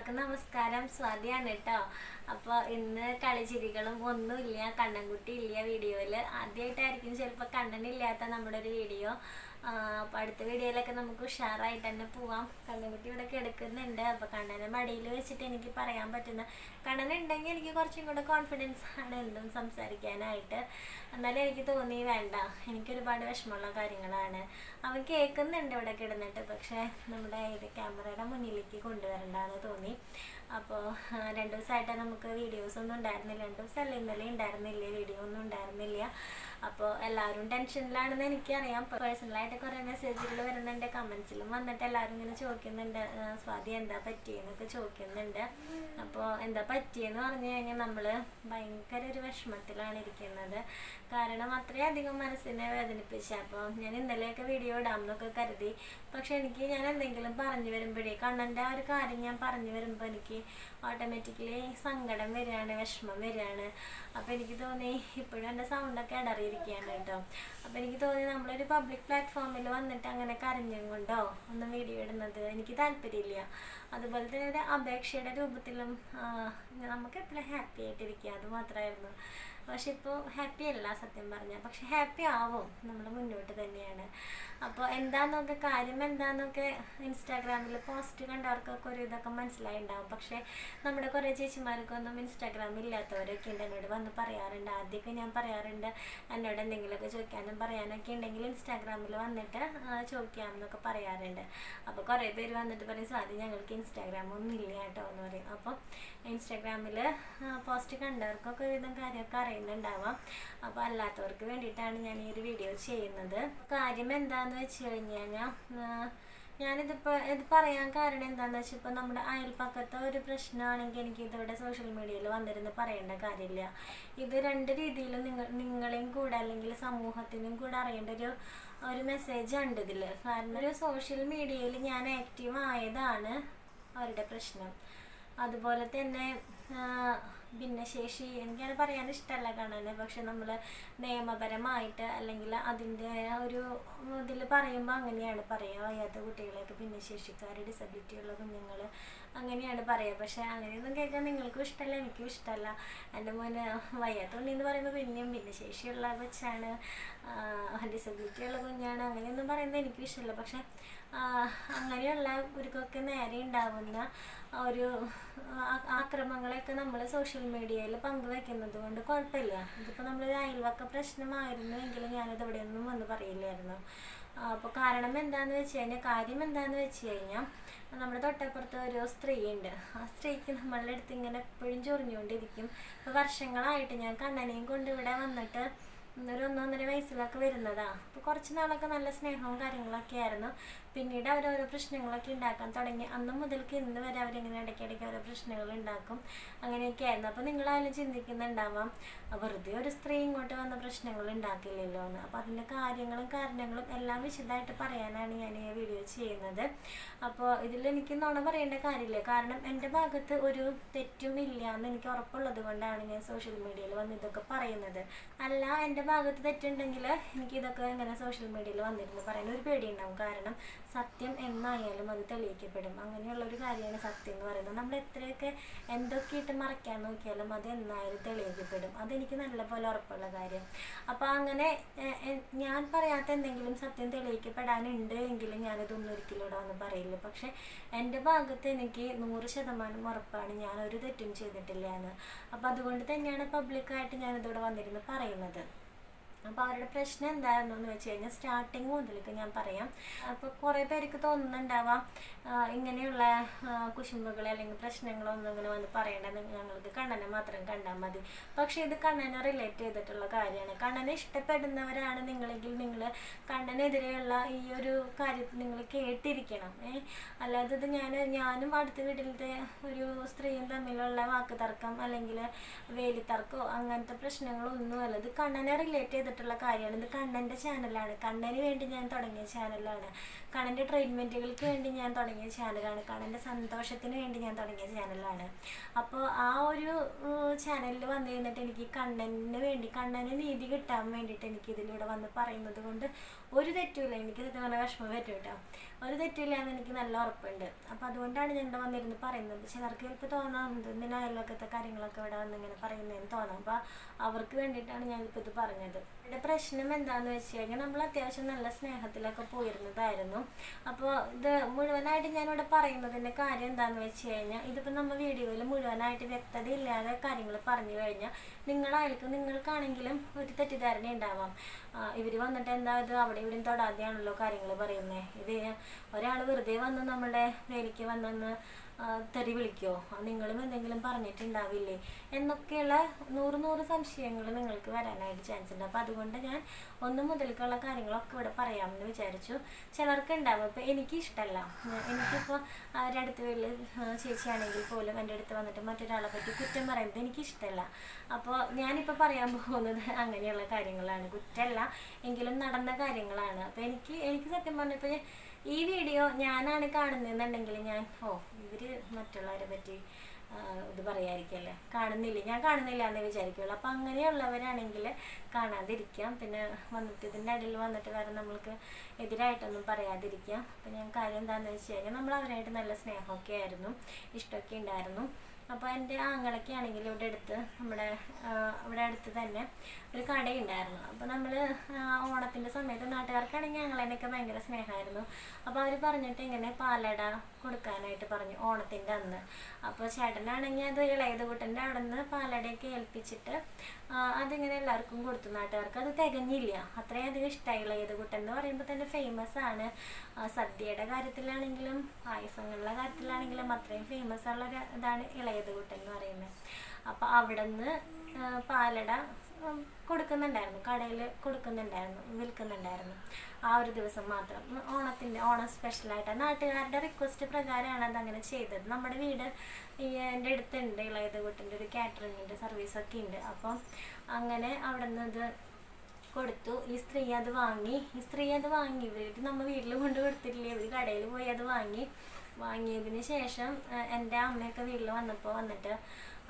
എല്ലാവർക്കും നമസ്കാരം. സ്വാതിയാണ് കേട്ടോ. അപ്പോൾ ഇന്ന് കളിച്ചിരികളും ഒന്നുമില്ല, കണ്ണൻകുട്ടി ഇല്ല വീഡിയോയിൽ. ആദ്യമായിട്ടായിരിക്കും ചിലപ്പോൾ കണ്ണനില്ലാത്ത നമ്മുടെ ഒരു വീഡിയോ. അപ്പോൾ അടുത്ത വീഡിയോയിലൊക്കെ നമുക്ക് ഉഷാറായിട്ട് തന്നെ പോവാം. കണ്ണൻകുട്ടി ഇവിടെ കിടക്കുന്നുണ്ട്. അപ്പോൾ കണ്ണനെ മടിയിൽ വെച്ചിട്ട് എനിക്ക് പറയാൻ പറ്റുന്ന, കണ്ണനുണ്ടെങ്കിൽ എനിക്ക് കുറച്ചും കൂടെ കോൺഫിഡൻസ് ആണ് എന്തും സംസാരിക്കാനായിട്ട്. എന്നാലും എനിക്ക് തോന്നി വേണ്ട, എനിക്കൊരുപാട് വിഷമമുള്ള കാര്യങ്ങളാണ്. അവൻ കേൾക്കുന്നുണ്ട് ഇവിടെ കിടന്നിട്ട്, പക്ഷേ നമ്മുടെ ഇത് ക്യാമറയുടെ മുന്നിലേക്ക് കൊണ്ടുവരണ്ടെന്ന് തോന്നി. അപ്പോൾ 2 ദിവസമായിട്ട് നമുക്ക് വീഡിയോസ് ഒന്നും ഉണ്ടായിരുന്നില്ല. 2 ദിവസമല്ല, ഇന്നലെ ഉണ്ടായിരുന്നില്ല, വീഡിയോ ഒന്നും ഉണ്ടായിരുന്നില്ല. അപ്പോൾ എല്ലാവരും ടെൻഷനിലാണെന്ന് എനിക്കറിയാം. പേഴ്സണലായിട്ട് കുറേ മെസ്സേജുകൾ വരുന്നുണ്ട്, കമൻസിലും വന്നിട്ട് എല്ലാവരും ഇങ്ങനെ ചോദിക്കുന്നുണ്ട്, സ്വാതി എന്താ പറ്റിയെന്നൊക്കെ ചോദിക്കുന്നുണ്ട്. അപ്പോൾ എന്താ പറ്റിയെന്ന് പറഞ്ഞു കഴിഞ്ഞാൽ നമ്മൾ ഭയങ്കര ഒരു വിഷമത്തിലാണ് ഇരിക്കുന്നത്. കാരണം അത്രയധികം മനസ്സിനെ വേദനിപ്പിച്ച. അപ്പോൾ ഞാൻ ഇന്നലെയൊക്കെ വീഡിയോ ഇടാമെന്നൊക്കെ കരുതി. പക്ഷെ ഞാൻ എന്തെങ്കിലും പറഞ്ഞു വരുമ്പോഴേ, കണ്ണൻ്റെ ആ ഒരു കാര്യം ഞാൻ പറഞ്ഞു വരുമ്പോൾ എനിക്ക് ഓട്ടോമാറ്റിക്കലി സങ്കടം വരികയാണ്, വിഷമം വരികയാണ്. അപ്പോൾ എനിക്ക് തോന്നി, ഇപ്പോഴും എൻ്റെ സൗണ്ടൊക്കെ ഇടറിയിരിക്കുകയാണ് കേട്ടോ. അപ്പോൾ എനിക്ക് തോന്നി നമ്മളൊരു പബ്ലിക് പ്ലാറ്റ്ഫോമിൽ വന്നിട്ട് അങ്ങനെ കരഞ്ഞും കൊണ്ടോ ഒന്നും വീഡിയോ ഇടുന്നത് എനിക്ക് താല്പര്യമില്ല. അതുപോലെ തന്നെ ഒരു അപേക്ഷയുടെ രൂപത്തിലും നമുക്ക് എപ്പോഴും ഹാപ്പി ആയിട്ടിരിക്കുക, അത് മാത്രമായിരുന്നു. പക്ഷെ ഇപ്പോൾ ഹാപ്പി അല്ല സത്യം പറഞ്ഞാൽ. പക്ഷെ ഹാപ്പി ആവും, നമ്മൾ മുന്നോട്ട് തന്നെയാണ്. അപ്പോൾ എന്താണെന്നൊക്കെ കാര്യം എന്താണെന്നൊക്കെ ഇൻസ്റ്റാഗ്രാമിൽ പോസ്റ്റ് കണ്ടവർക്കൊക്കെ ഒരു ഇതൊക്കെ മനസ്സിലായിട്ടുണ്ടാവും. പക്ഷേ നമ്മുടെ കുറേ ചേച്ചിമാർക്കൊന്നും ഇൻസ്റ്റാഗ്രാം ഇല്ലാത്തവരൊക്കെ ഉണ്ട്, എന്നോട് വന്ന് പറയാറുണ്ട്. ആദ്യമൊക്കെ ഞാൻ പറയാറുണ്ട്, എന്നോട് എന്തെങ്കിലുമൊക്കെ ചോദിക്കാനും പറയാനൊക്കെ ഉണ്ടെങ്കിൽ ഇൻസ്റ്റാഗ്രാമിൽ വന്നിട്ട് ചോദിക്കാമെന്നൊക്കെ പറയാറുണ്ട്. അപ്പോൾ കുറേ പേര് വന്നിട്ട് പറയും, സ്വാതി ഞങ്ങൾക്ക് ഇൻസ്റ്റാഗ്രാം ഒന്നും ഇല്ല കേട്ടോ എന്ന് പറയും. അപ്പോൾ ഇൻസ്റ്റാഗ്രാമിൽ പോസ്റ്റ് കണ്ടവർക്കൊക്കെ ഒരുവിധം കാര്യമൊക്കെ അറിയുന്നുണ്ടാവാം. അപ്പോൾ അല്ലാത്തവർക്ക് വേണ്ടിയിട്ടാണ് ഞാൻ ഈ ഒരു വീഡിയോ ചെയ്യുന്നത്. കാര്യം എന്താണെന്ന് വെച്ച് കഴിഞ്ഞാൽ, ഇത് പറയാൻ കാരണം എന്താണെന്ന് വെച്ചാൽ, ഇപ്പോൾ നമ്മുടെ അയൽപ്പക്കത്തെ ഒരു പ്രശ്നമാണെങ്കിൽ എനിക്ക് ഇതിവിടെ സോഷ്യൽ മീഡിയയിൽ വന്നിരുന്ന് പറയേണ്ട കാര്യമില്ല. ഇത് 2 രീതിയിലും നിങ്ങളെയും കൂടെ അല്ലെങ്കിൽ സമൂഹത്തിനും കൂടെ അറിയേണ്ട ഒരു മെസ്സേജ് ഉണ്ട് ഇതിൽ. കാരണം ഒരു സോഷ്യൽ മീഡിയയിൽ ഞാൻ ആക്റ്റീവ് ആയതാണ് അവരുടെ പ്രശ്നം. അതുപോലെ തന്നെ ഭിന്നശേഷി, എനിക്കത് പറയാൻ ഇഷ്ടമല്ല കാണാൻ. പക്ഷെ നമ്മൾ നിയമപരമായിട്ട് അല്ലെങ്കിൽ അതിൻ്റെ ഒരു ഇതിൽ പറയുമ്പോൾ അങ്ങനെയാണ് പറയുക. വയ്യാത്ത കുട്ടികളെയൊക്കെ ഭിന്നശേഷിക്കാർ, ഡിസബിലിറ്റി ഉള്ള കുഞ്ഞുങ്ങൾ, അങ്ങനെയാണ് പറയുക. പക്ഷെ അങ്ങനെയൊന്നും കേൾക്കാൻ നിങ്ങൾക്കും ഇഷ്ടമല്ല, എനിക്കും ഇഷ്ടമല്ല. എൻ്റെ മോന് വയ്യാത്ത ഉണ്ണിന്ന് പറയുമ്പോൾ പിന്നെയും ഭിന്നശേഷിയുള്ള കൊച്ചാണ്, ഡിസബിലിറ്റി ഉള്ള കുഞ്ഞാണ്, അങ്ങനെയൊന്നും പറയുന്നത് എനിക്കും ഇഷ്ടമല്ല. പക്ഷെ അങ്ങനെയുള്ള ഇവർക്കൊക്കെ നേരെ ഉണ്ടാവുന്ന ഒരു ആക്രമങ്ങളൊക്കെ നമ്മൾ സോഷ്യൽ മീഡിയയിൽ പങ്കുവെക്കുന്നത് കൊണ്ട് കുഴപ്പമില്ല. ഇതിപ്പോൾ നമ്മളൊരു അയൽവക്ക പ്രശ്നമായിരുന്നു എങ്കിലും ഞാനത് ഇവിടെയൊന്നും വന്ന് പറയില്ലായിരുന്നു. അപ്പോൾ കാരണം എന്താണെന്ന് വെച്ച് കഴിഞ്ഞാൽ, കാര്യം എന്താണെന്ന് വെച്ച് കഴിഞ്ഞാൽ, നമ്മുടെ തൊട്ടപ്പുറത്ത് ഒരു സ്ത്രീ ഉണ്ട്. ആ സ്ത്രീക്ക് നമ്മളുടെ അടുത്ത് ഇങ്ങനെ എപ്പോഴും ചൊറിഞ്ഞുകൊണ്ടിരിക്കും. ഇപ്പോൾ വർഷങ്ങളായിട്ട് ഞാൻ കണ്ണനെയും കൊണ്ട് ഇവിടെ വന്നിട്ട് ഒരു 1-1.5 വയസ്സിലൊക്കെ വരുന്നതാണ്. അപ്പോൾ കുറച്ച് നാളൊക്കെ നല്ല സ്നേഹവും കാര്യങ്ങളൊക്കെ ആയിരുന്നു. പിന്നീട് അവരോരോ പ്രശ്നങ്ങളൊക്കെ ഉണ്ടാക്കാൻ തുടങ്ങി. അന്ന് മുതൽക്ക് ഇന്ന് വരെ അവരിങ്ങനെ ഇടയ്ക്കിടയ്ക്ക് ഓരോ പ്രശ്നങ്ങൾ ഉണ്ടാക്കും, അങ്ങനെയൊക്കെ ആയിരുന്നു. അപ്പോൾ നിങ്ങളായാലും ചിന്തിക്കുന്നുണ്ടാവാം, വെറുതെ ഒരു സ്ത്രീ ഇങ്ങോട്ട് വന്ന പ്രശ്നങ്ങൾ ഉണ്ടാക്കില്ലല്ലോ എന്ന്. അപ്പോൾ അതിൻ്റെ കാര്യങ്ങളും കാരണങ്ങളും എല്ലാം വിശദമായിട്ട് പറയാനാണ് ഞാൻ ഈ വീഡിയോ ചെയ്യുന്നത്. അപ്പോൾ ഇതിലെനിക്ക് നുണ പറയേണ്ട കാര്യമില്ല. കാരണം എൻ്റെ ഭാഗത്ത് ഒരു തെറ്റും ഇല്ല എന്ന് എനിക്ക് ഉറപ്പുള്ളത് കൊണ്ടാണ് ഞാൻ സോഷ്യൽ മീഡിയയിൽ വന്ന് ഇതൊക്കെ പറയുന്നത്. അല്ല, എൻ്റെ ഭാഗത്ത് തെറ്റുണ്ടെങ്കിൽ എനിക്കിതൊക്കെ ഇങ്ങനെ സോഷ്യൽ മീഡിയയിൽ വന്നിരുന്നു പറയാൻ ഒരു പേടിയുണ്ടാവും. കാരണം സത്യം എന്നായാലും അത് തെളിയിക്കപ്പെടും. അങ്ങനെയുള്ളൊരു കാര്യമാണ് സത്യം എന്ന് പറയുന്നത്. നമ്മൾ എത്രയൊക്കെ എന്തൊക്കെ ഇട്ട് മറയ്ക്കാൻ നോക്കിയാലും അത് എന്നായാലും തെളിയിക്കപ്പെടും. അതെനിക്ക് നല്ലപോലെ ഉറപ്പുള്ള കാര്യം. അപ്പോൾ അങ്ങനെ ഞാൻ പറയാത്ത എന്തെങ്കിലും സത്യം തെളിയിക്കപ്പെടാനുണ്ട് എങ്കിലും ഞാനതൊന്നും ഒരിക്കലും ഇവിടെ വന്ന് പറയില്ല. പക്ഷെ എൻ്റെ ഭാഗത്ത് എനിക്ക് 100% ഉറപ്പാണ്, ഞാൻ ഒരു തെറ്റും ചെയ്തിട്ടില്ല എന്ന്. അപ്പോൾ അതുകൊണ്ട് തന്നെയാണ് പബ്ലിക്കായിട്ട് ഞാനിതിവിടെ വന്നിരുന്ന് പറയുന്നത്. അപ്പോൾ അവരുടെ പ്രശ്നം എന്തായിരുന്നു എന്ന് വെച്ച് കഴിഞ്ഞാൽ, സ്റ്റാർട്ടിങ് മുതലേക്ക് ഞാൻ പറയാം. അപ്പോൾ കുറേ പേർക്ക് തോന്നുന്നുണ്ടാവാം, ഇങ്ങനെയുള്ള കുശുമ്പുകൾ അല്ലെങ്കിൽ പ്രശ്നങ്ങളൊന്നും ഇങ്ങനെ വന്ന് പറയേണ്ടത്, ഞങ്ങൾക്ക് കണ്ണനെ മാത്രം കണ്ടാൽ മതി. പക്ഷേ ഇത് കണ്ണനെ റിലേറ്റ് ചെയ്തിട്ടുള്ള കാര്യമാണ്. കണ്ണനെ ഇഷ്ടപ്പെടുന്നവരാണ് നിങ്ങളെങ്കിൽ നിങ്ങൾ കണ്ണനെതിരെയുള്ള ഈ ഒരു കാര്യത്തിൽ നിങ്ങൾ കേട്ടിരിക്കണം. അല്ലാതെ ഇത് ഞാനും അടുത്ത വീട്ടിലത്തെ ഒരു സ്ത്രീയും തമ്മിലുള്ള വാക്ക് തർക്കം അല്ലെങ്കിൽ വേലിത്തർക്കമോ അങ്ങനത്തെ പ്രശ്നങ്ങളൊന്നുമല്ല. ഇത് കണ്ണനെ റിലേറ്റ് ചെയ്തിട്ടുള്ള കാര്യമാണ്. ഇത് കണ്ണൻ്റെ ചാനലാണ്, കണ്ണന് വേണ്ടി ഞാൻ തുടങ്ങിയ ചാനലാണ്, കണ്ണൻ്റെ ട്രീറ്റ്മെൻറ്റുകൾക്ക് വേണ്ടി ഞാൻ തുടങ്ങിയ ചാനലാണ്, കണ്ണൻ്റെ സന്തോഷത്തിന് വേണ്ടി ഞാൻ തുടങ്ങിയ ചാനലാണ്. അപ്പോൾ ആ ഒരു ചാനലിൽ വന്നിരുന്നിട്ട് എനിക്ക് കണ്ണന് വേണ്ടി, കണ്ണന് നീതി കിട്ടാൻ വേണ്ടിയിട്ട് എനിക്ക് ഇതിലൂടെ വന്ന് പറയുന്നത് കൊണ്ട് ഒരു തെറ്റുമില്ല. എനിക്ക് സത്യം പറഞ്ഞാൽ വിഷമം പറ്റും കേട്ടോ. ഒരു തെറ്റില്ല എന്ന് എനിക്ക് നല്ല ഉറപ്പുണ്ട്. അപ്പോൾ അതുകൊണ്ടാണ് ഞാൻ ഇവിടെ വന്നിരുന്ന് പറയുന്നത്. ചിലർക്ക് ചിലപ്പോൾ തോന്നാം എന്തിനാ അയൽവക്കത്തെ കാര്യങ്ങളൊക്കെ ഇവിടെ വന്നിങ്ങനെ പറയുന്നതെന്ന് തോന്നാം. അപ്പോൾ അവർക്ക് വേണ്ടിയിട്ടാണ് ഞാനിപ്പോൾ ഇത് പറഞ്ഞത്. ഇവിടെ പ്രശ്നം എന്താണെന്ന് വെച്ച് കഴിഞ്ഞാൽ നമ്മൾ അത്യാവശ്യം നല്ല സ്നേഹത്തിലൊക്കെ പോയിരുന്നതായിരുന്നു. അപ്പോൾ ഇത് മുഴുവനായിട്ട് ഞാനിവിടെ പറയുന്നതിൻ്റെ കാര്യം എന്താണെന്ന് വെച്ച് കഴിഞ്ഞാൽ ഇതിപ്പോൾ നമ്മൾ വീഡിയോയിൽ മുഴുവനായിട്ട് വ്യക്തത ഇല്ലാതെ കാര്യങ്ങൾ പറഞ്ഞു കഴിഞ്ഞാൽ നിങ്ങൾക്കാണെങ്കിലും ഒരു തെറ്റിദ്ധാരണ ഉണ്ടാവാം. ഇവർ വന്നിട്ട് എന്താ ഇത് അവിടെ ഇവിടെയും തൊടാതെയാണല്ലോ കാര്യങ്ങൾ പറയുന്നത്. ഇത് ഒരാൾ വെറുതെ വന്ന് നമ്മുടെ വേലിക്ക് വന്നെന്ന് തെറി വിളിക്കുമോ, നിങ്ങളും എന്തെങ്കിലും പറഞ്ഞിട്ടുണ്ടാവില്ലേ എന്നൊക്കെയുള്ള നൂറ് സംശയങ്ങൾ നിങ്ങൾക്ക് വരാനായിട്ട് ചാൻസ് ഉണ്ട്. അപ്പോൾ അതുകൊണ്ട് ഞാൻ 1 മുതൽക്കുള്ള കാര്യങ്ങളൊക്കെ ഇവിടെ പറയാമെന്ന് വിചാരിച്ചു. ചിലർക്ക് ഉണ്ടാവും. ഇപ്പോൾ എനിക്കിഷ്ടമല്ല. എനിക്കിപ്പോൾ അടുത്ത വീട്ടിൽ ചേച്ചിയാണെങ്കിൽ പോലും എൻ്റെ അടുത്ത് വന്നിട്ട് മറ്റൊരാളെ പറ്റി കുറ്റം പറയുന്നത് എനിക്കിഷ്ടമല്ല. അപ്പോൾ ഞാനിപ്പോൾ പറയാൻ പോകുന്നത് അങ്ങനെയുള്ള കാര്യങ്ങളാണ്. കുറ്റമല്ല എങ്കിലും നടന്ന കാര്യങ്ങളാണ്. അപ്പോൾ എനിക്ക് സത്യം പറഞ്ഞപ്പോൾ ഈ വീഡിയോ ഞാനാണ് കാണുന്നതെന്നുണ്ടെങ്കിൽ ഞാൻ ഇവർ മറ്റുള്ളവരെ പറ്റി ഇത് പറയാതിരിക്കല്ലേ, ഞാൻ കാണുന്നില്ല എന്ന് വിചാരിക്കുള്ളൂ. അപ്പം അങ്ങനെയുള്ളവരാണെങ്കിൽ കാണാതിരിക്കാം. പിന്നെ വന്നിട്ട് ഇതിൻ്റെ ഇടയിൽ വന്നിട്ട് വേറെ നമ്മൾക്ക് എതിരായിട്ടൊന്നും പറയാതിരിക്കാം. അപ്പം ഞാൻ കാര്യം എന്താണെന്ന് വെച്ച് കഴിഞ്ഞാൽ നമ്മൾ അവരായിട്ട് നല്ല സ്നേഹമൊക്കെ ആയിരുന്നു, ഇഷ്ടമൊക്കെ ഉണ്ടായിരുന്നു. അപ്പോൾ എൻ്റെ ആങ്ങളൊക്കെ ആണെങ്കിൽ ഇവിടെ അടുത്ത് തന്നെ ഒരു കടയുണ്ടായിരുന്നു. അപ്പോൾ നമ്മൾ ഓണത്തിൻ്റെ സമയത്ത് നാട്ടുകാർക്കാണെങ്കിൽ ഞങ്ങളതിനൊക്കെ ഭയങ്കര സ്നേഹമായിരുന്നു. അപ്പോൾ അവർ പറഞ്ഞിട്ട് ഇങ്ങനെ പാലട കൊടുക്കാനായിട്ട് പറഞ്ഞു ഓണത്തിൻ്റെ അന്ന്. അപ്പോൾ ചേട്ടനാണെങ്കിൽ അത് ഇളയത് കുട്ടൻ്റെ അവിടെ നിന്ന് പാലടയൊക്കെ ഏൽപ്പിച്ചിട്ട് അതിങ്ങനെ എല്ലാവർക്കും കൊടുത്തു. നാട്ടുകാർക്ക് അത് തികഞ്ഞില്ല, അത്രയധികം ഇഷ്ടമായി. ഇളയത് കുട്ടൻ എന്ന് പറയുമ്പോൾ തന്നെ ഫേമസ് ആണ്. സദ്യയുടെ കാര്യത്തിലാണെങ്കിലും പായസങ്ങളുടെ കാര്യത്തിലാണെങ്കിലും അത്രയും ഫേമസ് ഉള്ള ഇതാണ് ഇളയത് കുട്ടൻ എന്ന് പറയുന്നത്. അപ്പോൾ അവിടെ നിന്ന് പാലട കൊടുക്കുന്നുണ്ടായിരുന്നു, കടയിൽ വിൽക്കുന്നുണ്ടായിരുന്നു. ആ ഒരു ദിവസം മാത്രം ഓണം സ്പെഷ്യലായിട്ട് നാട്ടുകാരുടെ റിക്വസ്റ്റ് പ്രകാരമാണ് അതങ്ങനെ ചെയ്തത്. നമ്മുടെ വീട് എൻ്റെ അടുത്തുണ്ട് ഇളയത് കുട്ടൻ്റെ ഒരു കാറ്ററിങ്ങിൻ്റെ സർവീസൊക്കെ ഉണ്ട്. അപ്പം അങ്ങനെ അവിടെ നിന്ന് ഇത് കൊടുത്തു. ഈ സ്ത്രീ അത് വാങ്ങി നമ്മൾ വീട്ടിൽ കൊണ്ട് കൊടുത്തിട്ടില്ലേ, ഇവർ കടയിൽ പോയി അത് വാങ്ങിയതിന് ശേഷം എൻ്റെ അമ്മയൊക്കെ വീട്ടിൽ വന്നിട്ട്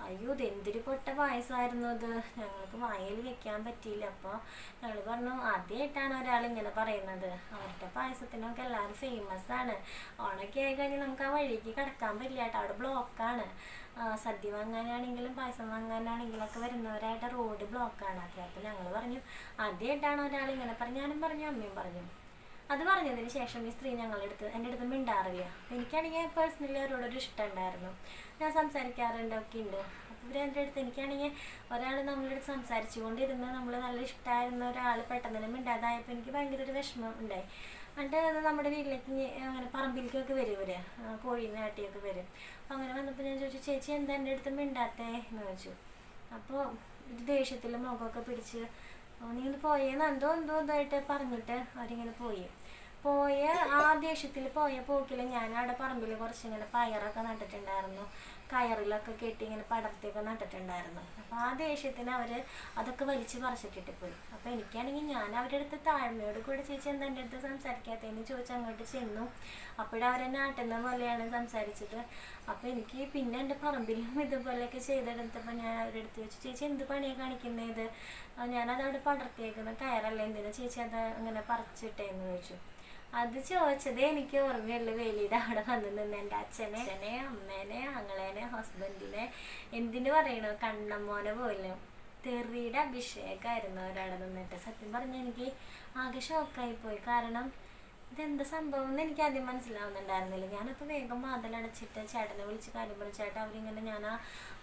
അയ്യോ ഇതെന്തൊരു പൊട്ട പായസമായിരുന്നു അത്, ഞങ്ങൾക്ക് വായിൽ വെക്കാൻ പറ്റിയില്ല. അപ്പോൾ ഞങ്ങൾ പറഞ്ഞു ആദ്യമായിട്ടാണ് ഒരാളിങ്ങനെ പറയുന്നത്. അവരുടെ പായസത്തിനൊക്കെ എല്ലാവരും ഫേമസ് ആണ്. ഓണൊക്കെ ആയി കഴിഞ്ഞാൽ നമുക്ക് ആ വഴിക്ക് കിടക്കാൻ പറ്റില്ല കേട്ടോ, അവിടെ ബ്ലോക്കാണ്. സദ്യ വാങ്ങാനാണെങ്കിലും പായസം വാങ്ങാനാണെങ്കിലൊക്കെ വരുന്നവരായിട്ട് റോഡ് ബ്ലോക്കാണ്. അപ്പോൾ ഞങ്ങൾ പറഞ്ഞു ആദ്യമായിട്ടാണ് ഒരാളിങ്ങനെ പറഞ്ഞു. ഞാനും പറഞ്ഞു, അമ്മയും പറഞ്ഞു. അത് പറഞ്ഞതിന് ശേഷം ഈ സ്ത്രീ എൻ്റെ അടുത്ത് മിണ്ടാറില്ല. എനിക്കാണെങ്കിൽ പേഴ്സണലി അവരോടൊരു ഇഷ്ടം ഉണ്ടായിരുന്നു, ഞാൻ സംസാരിക്കാറുണ്ട് ഒക്കെ ഉണ്ട്. അപ്പോൾ ഇവർ എൻ്റെ അടുത്ത് എനിക്കാണെങ്കിൽ ഒരാൾ നമ്മളുടെ അടുത്ത് സംസാരിച്ചു കൊണ്ടിരുന്ന് നമ്മൾ നല്ല ഇഷ്ടമായിരുന്ന ഒരാൾ പെട്ടെന്ന് തന്നെ മിണ്ടാതായപ്പോൾ എനിക്ക് ഭയങ്കര ഒരു വിഷമം ഉണ്ടായി. എന്നിട്ട് അത് നമ്മുടെ വീട്ടിലേക്ക് അങ്ങനെ പറമ്പിലേക്കൊക്കെ വരും, ഇവർ കോഴീനെ ആട്ടിയൊക്കെ വരും. അപ്പോൾ അങ്ങനെ വന്നപ്പോൾ ഞാൻ ചോദിച്ചു, ചേച്ചി എന്താ എൻ്റെ അടുത്ത് മിണ്ടാത്തേ എന്ന് ചോദിച്ചു. അപ്പോൾ ഒരു ദേഷ്യത്തിൽ മുഖമൊക്കെ പിടിച്ച് നീ ഒന്ന് പോയെന്ന് എന്തോ ഇതായിട്ട് പറഞ്ഞിട്ട് അവരിങ്ങനെ പോയ ആ ദേഷ്യത്തിൽ പോയ പോക്കിൽ ഞാൻ അവിടെ പറമ്പിൽ കുറച്ചിങ്ങനെ പയറൊക്കെ നട്ടിട്ടുണ്ടായിരുന്നു, കയറിലൊക്കെ കെട്ടി ഇങ്ങനെ പടർത്തിയൊക്കെ നട്ടിട്ടുണ്ടായിരുന്നു. അപ്പോൾ ആ ദേഷ്യത്തിന് അവർ അതൊക്കെ വലിച്ച് പറിച്ചിട്ടിട്ട് പോയി. അപ്പോൾ എനിക്കാണെങ്കിൽ ഞാൻ അവരുടെ അടുത്ത് താഴ്മയോട് കൂടെ ചേച്ചി എന്താ എൻ്റെ അടുത്ത് സംസാരിക്കാത്തതെന്ന് ചോദിച്ച് അങ്ങോട്ട് ചെന്നു. അപ്പോഴവരെന്നെ ആട്ടുന്ന പോലെയാണ് സംസാരിച്ചത്. അപ്പോൾ എനിക്ക് പിന്നെ എൻ്റെ പറമ്പിലും ഇതുപോലെയൊക്കെ ചെയ്തെടുത്തപ്പോൾ ഞാൻ അവരുടെ അടുത്ത് ചോദിച്ചു, ചേച്ചി എന്ത് പണിയാണ് കാണിക്കുന്നത്, ഇത് ഞാനതവിടെ പടർത്തിയേക്കുന്ന കയറല്ല, എന്തിനാ ചേച്ചി അത് അങ്ങനെ പറിച്ചിട്ടേന്ന് ചോദിച്ചു. അത് ചോദിച്ചതേ എനിക്ക് ഓർമ്മയുള്ളൂ. വേലിയുടെ അവിടെ വന്ന് നിന്ന് എൻ്റെ അച്ഛനെ അമ്മേനെ ആങ്ങളേനെ ഹസ്ബൻഡിനെ എന്തിനു പറയണോ കണ്ണമ്മോനെ പോലും തെറിയുടെ അഭിഷേകമായിരുന്നു അവരവിടെ നിന്നിട്ട്. സത്യം പറഞ്ഞാൽ എനിക്ക് ആകെ ഷോക്കായിപ്പോയി. കാരണം ഇതെന്താ സംഭവം എന്ന് എനിക്ക് ആദ്യം മനസ്സിലാവുന്നുണ്ടായിരുന്നില്ല. ഞാനപ്പോൾ വേഗം വാതിലടച്ചിട്ട് ചേട്ടനെ വിളിച്ച് കാര്യം പറഞ്ഞു. ചേട്ടാ അവരിങ്ങനെ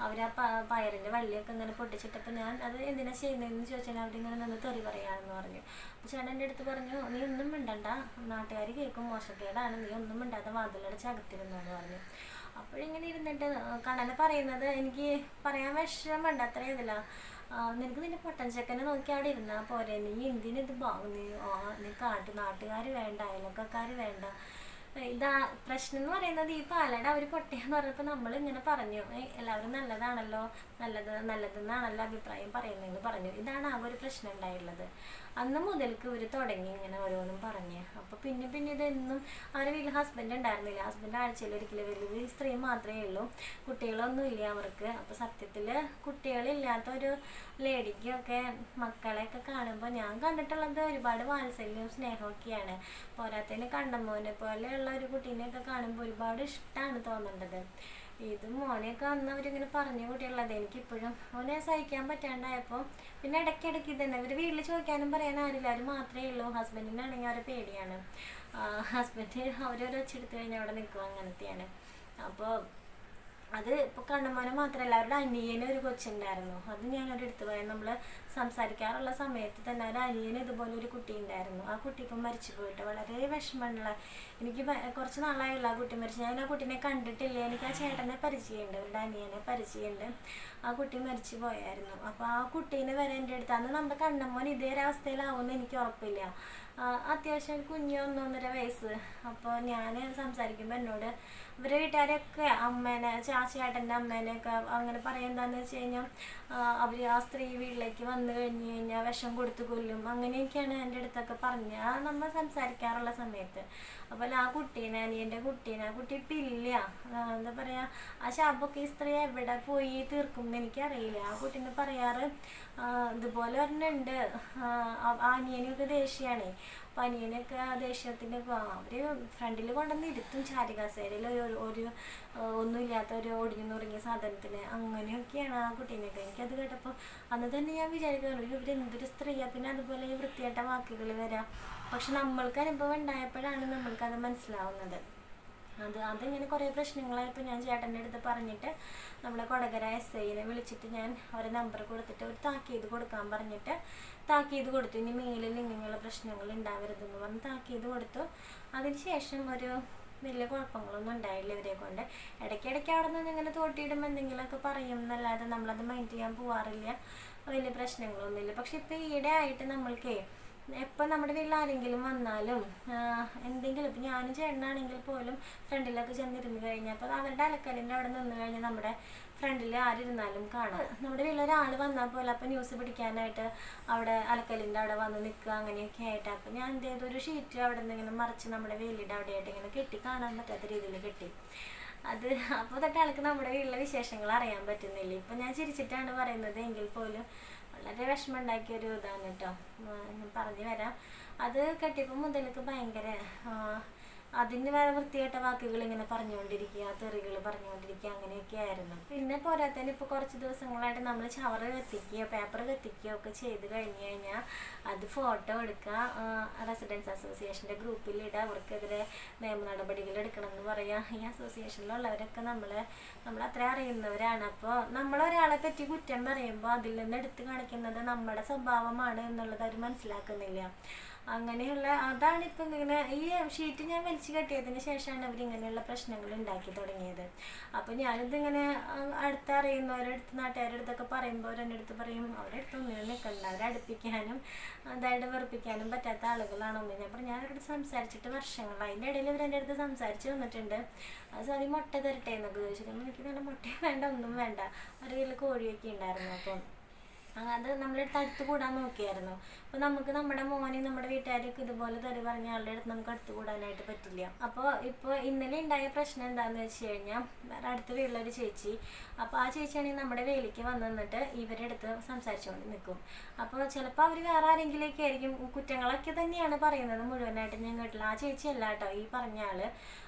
അവരാ പയറിൻ്റെ വള്ളിയൊക്കെ ഇങ്ങനെ പൊട്ടിച്ചിട്ടപ്പോൾ ഞാൻ അത് എന്തിനാ ചെയ്യുന്നതെന്ന് ചോദിച്ചാൽ അവരിങ്ങനെ നിന്ന് തെറി പറയാമെന്ന് പറഞ്ഞു. അപ്പോൾ ചേട്ടൻ എൻ്റെ അടുത്ത് പറഞ്ഞു, നീ ഒന്നും മിണ്ടണ്ട, നാട്ടുകാർ കേൾക്കും, മോശക്കേടാണ്, നീ ഒന്നും മിണ്ടാതെ വാതിലടച്ച് അകത്തിരുന്നു എന്ന് പറഞ്ഞു. അപ്പോഴിങ്ങനെ ഇരുന്നിട്ട് കണ്ണനെ പറയുന്നത് എനിക്ക് പറയാൻ വിഷമമുണ്ട്, അത്രയും ഇതില്ല. നിനക്ക് നിന്റെ പൊട്ടൻ ചെക്കനെ നോക്കി അവിടെ ഇരുന്നാൽ പോരെ, നീ എന്തിനിത് നീ നാട്ടുകാർ വേണ്ട, അയൽവക്കക്കാർ വേണ്ട. ഇതാ പ്രശ്നം എന്ന് പറയുന്നത് ഈ പാലട അവർ പൊട്ടിയെന്ന് പറഞ്ഞപ്പോൾ നമ്മളിങ്ങനെ പറഞ്ഞു എല്ലാവരും നല്ലതാണല്ലോ, നല്ലതെന്നാണല്ലോ അഭിപ്രായം പറയുന്നതെന്ന് പറഞ്ഞു. ഇതാണ് ആകെ ഒരു പ്രശ്നം ഉണ്ടായിട്ടുള്ളത്. അന്ന് മുതൽക്ക് ഇവർ തുടങ്ങി ഇങ്ങനെ ഓരോന്നും പറഞ്ഞ്. അപ്പോൾ പിന്നെ ഇതെന്നും അവരുടെ വീട്ടിൽ ഹസ്ബൻഡ് ഉണ്ടായിരുന്നില്ല. ഹസ്ബൻഡ് ആഴ്ചയിൽ ഒരിക്കലും വലുത് ഈ സ്ത്രീ മാത്രമേ ഉള്ളൂ, കുട്ടികളൊന്നും ഇല്ല അവർക്ക്. അപ്പോൾ സത്യത്തിൽ കുട്ടികളില്ലാത്ത ഒരു ലേഡിക്കൊക്കെ മക്കളെയൊക്കെ കാണുമ്പോൾ ഞാൻ കണ്ടിട്ടുള്ളത് ഒരുപാട് വാത്സല്യവും സ്നേഹമൊക്കെയാണ്. പോരാത്തതിന് കണ്ണമ്മോനെ പോലെയുള്ള പ്രായത്തിലുള്ള ഒരു കുട്ടീനെയൊക്കെ കാണുമ്പോൾ ഒരുപാട് ഇഷ്ടമാണ് തോന്നേണ്ടത്. ഇത് മോനെയൊക്കെ അന്ന് അവരിങ്ങനെ പറഞ്ഞ കുട്ടികളത് എനിക്കിപ്പോഴും അവനെ സഹിക്കാൻ പറ്റാണ്ടായപ്പോൾ പിന്നെ ഇടയ്ക്കിടയ്ക്ക് ഇതന്നെ ഇവർ വീട്ടിൽ ചോദിക്കാനും പറയാൻ ആരില്ല, അവർ മാത്രമേ ഉള്ളൂ. ഹസ്ബൻഡിനാണെങ്കിൽ അവരെ പേടിയാണ്. ഹസ്ബൻഡ് അവരൊരു വെച്ചെടുത്ത് കഴിഞ്ഞാൽ അവിടെ നിൽക്കും, അങ്ങനത്തെയാണ്. അപ്പോൾ അത് ഇപ്പോൾ കണ്ണമ്മോനെ മാത്രമല്ല, അവരുടെ അനിയന് ഒരു കൊച്ചുണ്ടായിരുന്നു. അത് ഞാനൊരു എടുത്തു പറയാം. നമ്മൾ സംസാരിക്കാറുള്ള സമയത്ത് തന്നെ ഒരു അനിയന് ഇതുപോലെ ഒരു കുട്ടി ഉണ്ടായിരുന്നു. ആ കുട്ടി ഇപ്പം മരിച്ചു പോയിട്ട് വളരെ വിഷമമുള്ള, എനിക്ക് കുറച്ച് നാളായുള്ള ആ കുട്ടി മരിച്ചു. ഞാൻ ആ കുട്ടീനെ കണ്ടിട്ടില്ല, എനിക്ക് ആ ചേട്ടനെ പരിചയമുണ്ട്, അവരുടെ അനിയനെ പരിചയമുണ്ട്. ആ കുട്ടി മരിച്ചു പോയായിരുന്നു. അപ്പോൾ ആ കുട്ടീനെ വരെ എൻ്റെ അടുത്ത്, അന്ന് നമ്മുടെ കണ്ണമ്മോൻ ഇതേ അവസ്ഥയിലാവുമെന്ന് എനിക്ക് ഉറപ്പില്ല. അത്യാവശ്യം കുഞ്ഞ് 1-1.5 വയസ്സ്. അപ്പോൾ ഞാൻ സംസാരിക്കുമ്പോൾ എന്നോട് ഇവരെ വീട്ടുകാരൊക്കെ അമ്മേനെ, ചേട്ടൻ്റെ അമ്മേനെയൊക്കെ അങ്ങനെ പറയുന്നതാന്ന് വെച്ച് കഴിഞ്ഞാൽ അവർ ആ സ്ത്രീ വീട്ടിലേക്ക് വന്നു കഴിഞ്ഞ് കഴിഞ്ഞാൽ വിഷം കൊടുത്ത് കൊല്ലും, അങ്ങനെയൊക്കെയാണ് എൻ്റെ അടുത്തൊക്കെ പറഞ്ഞത് നമ്മൾ സംസാരിക്കാറുള്ള സമയത്ത്. അപ്പോൾ ആ കുട്ടീനെ, അനിയൻ്റെ കുട്ടീനെ, ആ കുട്ടി ഇപ്പം ഇല്ല. എന്താ പറയുക, ആ ശാപമൊക്കെ ഈ സ്ത്രീ എവിടെ പോയി തീർക്കും എന്ന് എനിക്കറിയില്ല. ആ കുട്ടീനെ പറയാറ് ഇതുപോലെ ഒരെണ്ണുണ്ട്, അനിയനൊക്കെ ദേഷ്യമാണ്. അപ്പം അനിയനൊക്കെ ദേഷ്യത്തിന് അവർ ഫ്രണ്ടിൽ കൊണ്ടുവന്ന് ഇരുത്തും ചാരികാസേരയിൽ ഒരു ഒന്നുമില്ലാത്ത ഒരു ഒടിഞ്ഞു നുറുങ്ങിയ സാധനത്തിന്. അങ്ങനെയൊക്കെയാണ് ആ കുട്ടീനൊക്കെ. എനിക്കത് കേട്ടപ്പോൾ അന്ന് തന്നെ ഞാൻ വിചാരിക്കുന്നു ഇവരെന്തൊരു സ്ത്രീയാണ്. പിന്നെ അതുപോലെ ഈ വൃത്തിയായിട്ട വാക്കുകൾ വരാം. പക്ഷെ നമ്മൾക്ക് അനുഭവം ഉണ്ടായപ്പോഴാണ് നമ്മൾക്കത് മനസ്സിലാവുന്നത്. അതിങ്ങനെ കുറേ പ്രശ്നങ്ങളായപ്പോൾ ഞാൻ ചേട്ടൻ്റെ അടുത്ത് പറഞ്ഞിട്ട് നമ്മളെ കൊടകര SIനെ വിളിച്ചിട്ട് ഞാൻ അവരെ നമ്പർ കൊടുത്തിട്ട് ഒരു താക്കീത് കൊടുക്കാൻ പറഞ്ഞിട്ട് താക്കീത് കൊടുത്തു. ഇനി മേലിൽ ഇങ്ങനെയുള്ള പ്രശ്നങ്ങൾ ഉണ്ടാവരുതെന്ന് പറഞ്ഞ് താക്കീത് കൊടുത്തു. അതിനുശേഷം ഒരു വലിയ കുഴപ്പങ്ങളൊന്നും ഉണ്ടായില്ല ഇവരെ കൊണ്ട്. ഇടയ്ക്കിടയ്ക്ക് അവിടെ നിന്ന് ഇങ്ങനെ തോട്ടിയിടുമ്പോൾ എന്തെങ്കിലുമൊക്കെ പറയും എന്നല്ലാതെ നമ്മളത് മൈൻഡ് ചെയ്യാൻ പോവാറില്ല. വലിയ പ്രശ്നങ്ങളൊന്നുമില്ല. പക്ഷെ ഇപ്പം ഈയിടെ ആയിട്ട് നമ്മൾക്കേ എപ്പോൾ നമ്മുടെ വീട്ടിൽ ആരെങ്കിലും വന്നാലും എന്തെങ്കിലും, ഇപ്പം ഞാനും ചേട്ടനാണെങ്കിൽ പോലും ഫ്രണ്ടിലൊക്കെ ചെന്നിരുന്ന് കഴിഞ്ഞാൽ അപ്പോൾ അവരുടെ അലക്കലിൻ്റെ അവിടെ നിന്ന് കഴിഞ്ഞാൽ നമ്മുടെ ഫ്രണ്ടിൽ ആരിരുന്നാലും കാണാം. നമ്മുടെ വീട്ടിലൊരാൾ വന്നാൽ പോലെ അപ്പോൾ ന്യൂസ് പിടിക്കാനായിട്ട് അവിടെ അലക്കലിൻ്റെ അവിടെ വന്ന് നിൽക്കുക, അങ്ങനെയൊക്കെ ആയിട്ട്. അപ്പം ഞാൻ എന്ത് ചെയ്തു, ഒരു ഷീറ്റ് അവിടെ നിന്ന് ഇങ്ങനെ മറിച്ച് നമ്മുടെ വേലിയുടെ അവിടെയായിട്ട് ഇങ്ങനെ കെട്ടി, കാണാൻ പറ്റാത്ത രീതിയിൽ കെട്ടി. അത് അപ്പോൾ തൊട്ട് ആൾക്ക് നമ്മുടെ വീട്ടിലെ വിശേഷങ്ങൾ അറിയാൻ പറ്റുന്നില്ല. ഇപ്പം ഞാൻ ചിരിച്ചിട്ടാണ് പറയുന്നത് എങ്കിൽ പോലും വളരെ വിഷമം ഉണ്ടാക്കിയൊരു ഇതാണ് കേട്ടോ. പറഞ്ഞു വരാം, അത് കെട്ടിയപ്പോൾ മുതലേക്ക് ഭയങ്കര അതിന് വേറെ വൃത്തികെട്ട വാക്കുകൾ ഇങ്ങനെ പറഞ്ഞുകൊണ്ടിരിക്കുക, തെറികൾ പറഞ്ഞുകൊണ്ടിരിക്കുക, അങ്ങനെയൊക്കെ ആയിരുന്നു. പിന്നെ പോരാത്തന്നെ ഇപ്പോൾ കുറച്ച് ദിവസങ്ങളായിട്ട് നമ്മൾ ചവറ് കത്തിക്കുകയോ പേപ്പർ കത്തിക്കുകയോ ഒക്കെ ചെയ്ത് കഴിഞ്ഞ് കഴിഞ്ഞാൽ അത് ഫോട്ടോ എടുക്കുക, റെസിഡൻസ് അസോസിയേഷൻ്റെ ഗ്രൂപ്പിലിടുക, അവർക്കെതിരെ നിയമ നടപടികൾ എടുക്കണമെന്ന് പറയുക. ഈ അസോസിയേഷനിലുള്ളവരൊക്കെ നമ്മൾ അത്ര അറിയുന്നവരാണ്. അപ്പോൾ നമ്മളൊരാളെ പറ്റി കുറ്റം പറയുമ്പോൾ അതിൽ നിന്ന് എടുത്ത് കാണിക്കുന്നത് നമ്മുടെ സ്വഭാവമാണ് എന്നുള്ളത് അവർ മനസ്സിലാക്കുന്നില്ല. അങ്ങനെയുള്ള അതാണ് ഇപ്പം ഇങ്ങനെ ഈ ഷീറ്റ് ഞാൻ വലിച്ചു കെട്ടിയതിന് ശേഷമാണ് അവരിങ്ങനെയുള്ള പ്രശ്നങ്ങൾ ഉണ്ടാക്കി തുടങ്ങിയത്. അപ്പോൾ ഞാനിതിങ്ങനെ അടുത്തറിയുന്നവരടുത്ത് നാട്ടുകാരുടെ അടുത്തൊക്കെ പറയുമ്പോൾ അവരെൻ്റെ അടുത്ത് പറയും അവരുടെ അടുത്തൊന്നും നിൽക്കണ്ട, അവരെ അടുപ്പിക്കാനും അതായത് വെറുപ്പിക്കാനും പറ്റാത്ത ആളുകളാണൊന്നും. ഞാൻ പറഞ്ഞു ഞാനവരോട് സംസാരിച്ചിട്ട് വർഷങ്ങളായി. അതിൻ്റെ ഇടയിൽ ഇവരെൻ്റെ അടുത്ത് സംസാരിച്ച് വന്നിട്ടുണ്ട്. അത് സാറി മുട്ട തരട്ടെ എന്നൊക്കെ ചോദിച്ചിട്ട് എനിക്ക് നല്ല മുട്ടയും വേണ്ട, ഒന്നും വേണ്ട. അവരുടെ കയ്യിൽ കോഴിയൊക്കെ ഉണ്ടായിരുന്നു. അപ്പം അത് നമ്മളെടുത്ത് അടുത്ത് കൂടാൻ നോക്കിയായിരുന്നു. അപ്പോൾ നമുക്ക് നമ്മുടെ മോനെ നമ്മുടെ വീട്ടുകാരൊക്കെ ഇതുപോലെ തെറി പറഞ്ഞ ആളുടെ അടുത്ത് നമുക്ക് അടുത്ത് കൂടാനായിട്ട് പറ്റില്ല. അപ്പോൾ ഇപ്പോൾ ഇന്നലെ ഉണ്ടായ പ്രശ്നം എന്താണെന്ന് വെച്ച് കഴിഞ്ഞാൽ അടുത്ത വീട്ടിലൊരു ചേച്ചി, അപ്പോൾ ആ ചേച്ചിയാണെങ്കിൽ നമ്മുടെ വേലിക്ക് വന്ന് നിന്നിട്ട് ഇവരുടെ അടുത്ത് സംസാരിച്ചുകൊണ്ട് നിൽക്കും. അപ്പോൾ ചിലപ്പോൾ അവർ വേറെ ആരെങ്കിലുമൊക്കെ ആയിരിക്കും, കുറ്റങ്ങളൊക്കെ തന്നെയാണ് പറയുന്നത് മുഴുവനായിട്ട് ഞാൻ കേട്ടില്ല. ആ ചേച്ചി അല്ല കേട്ടോ ഈ പറഞ്ഞ ആൾ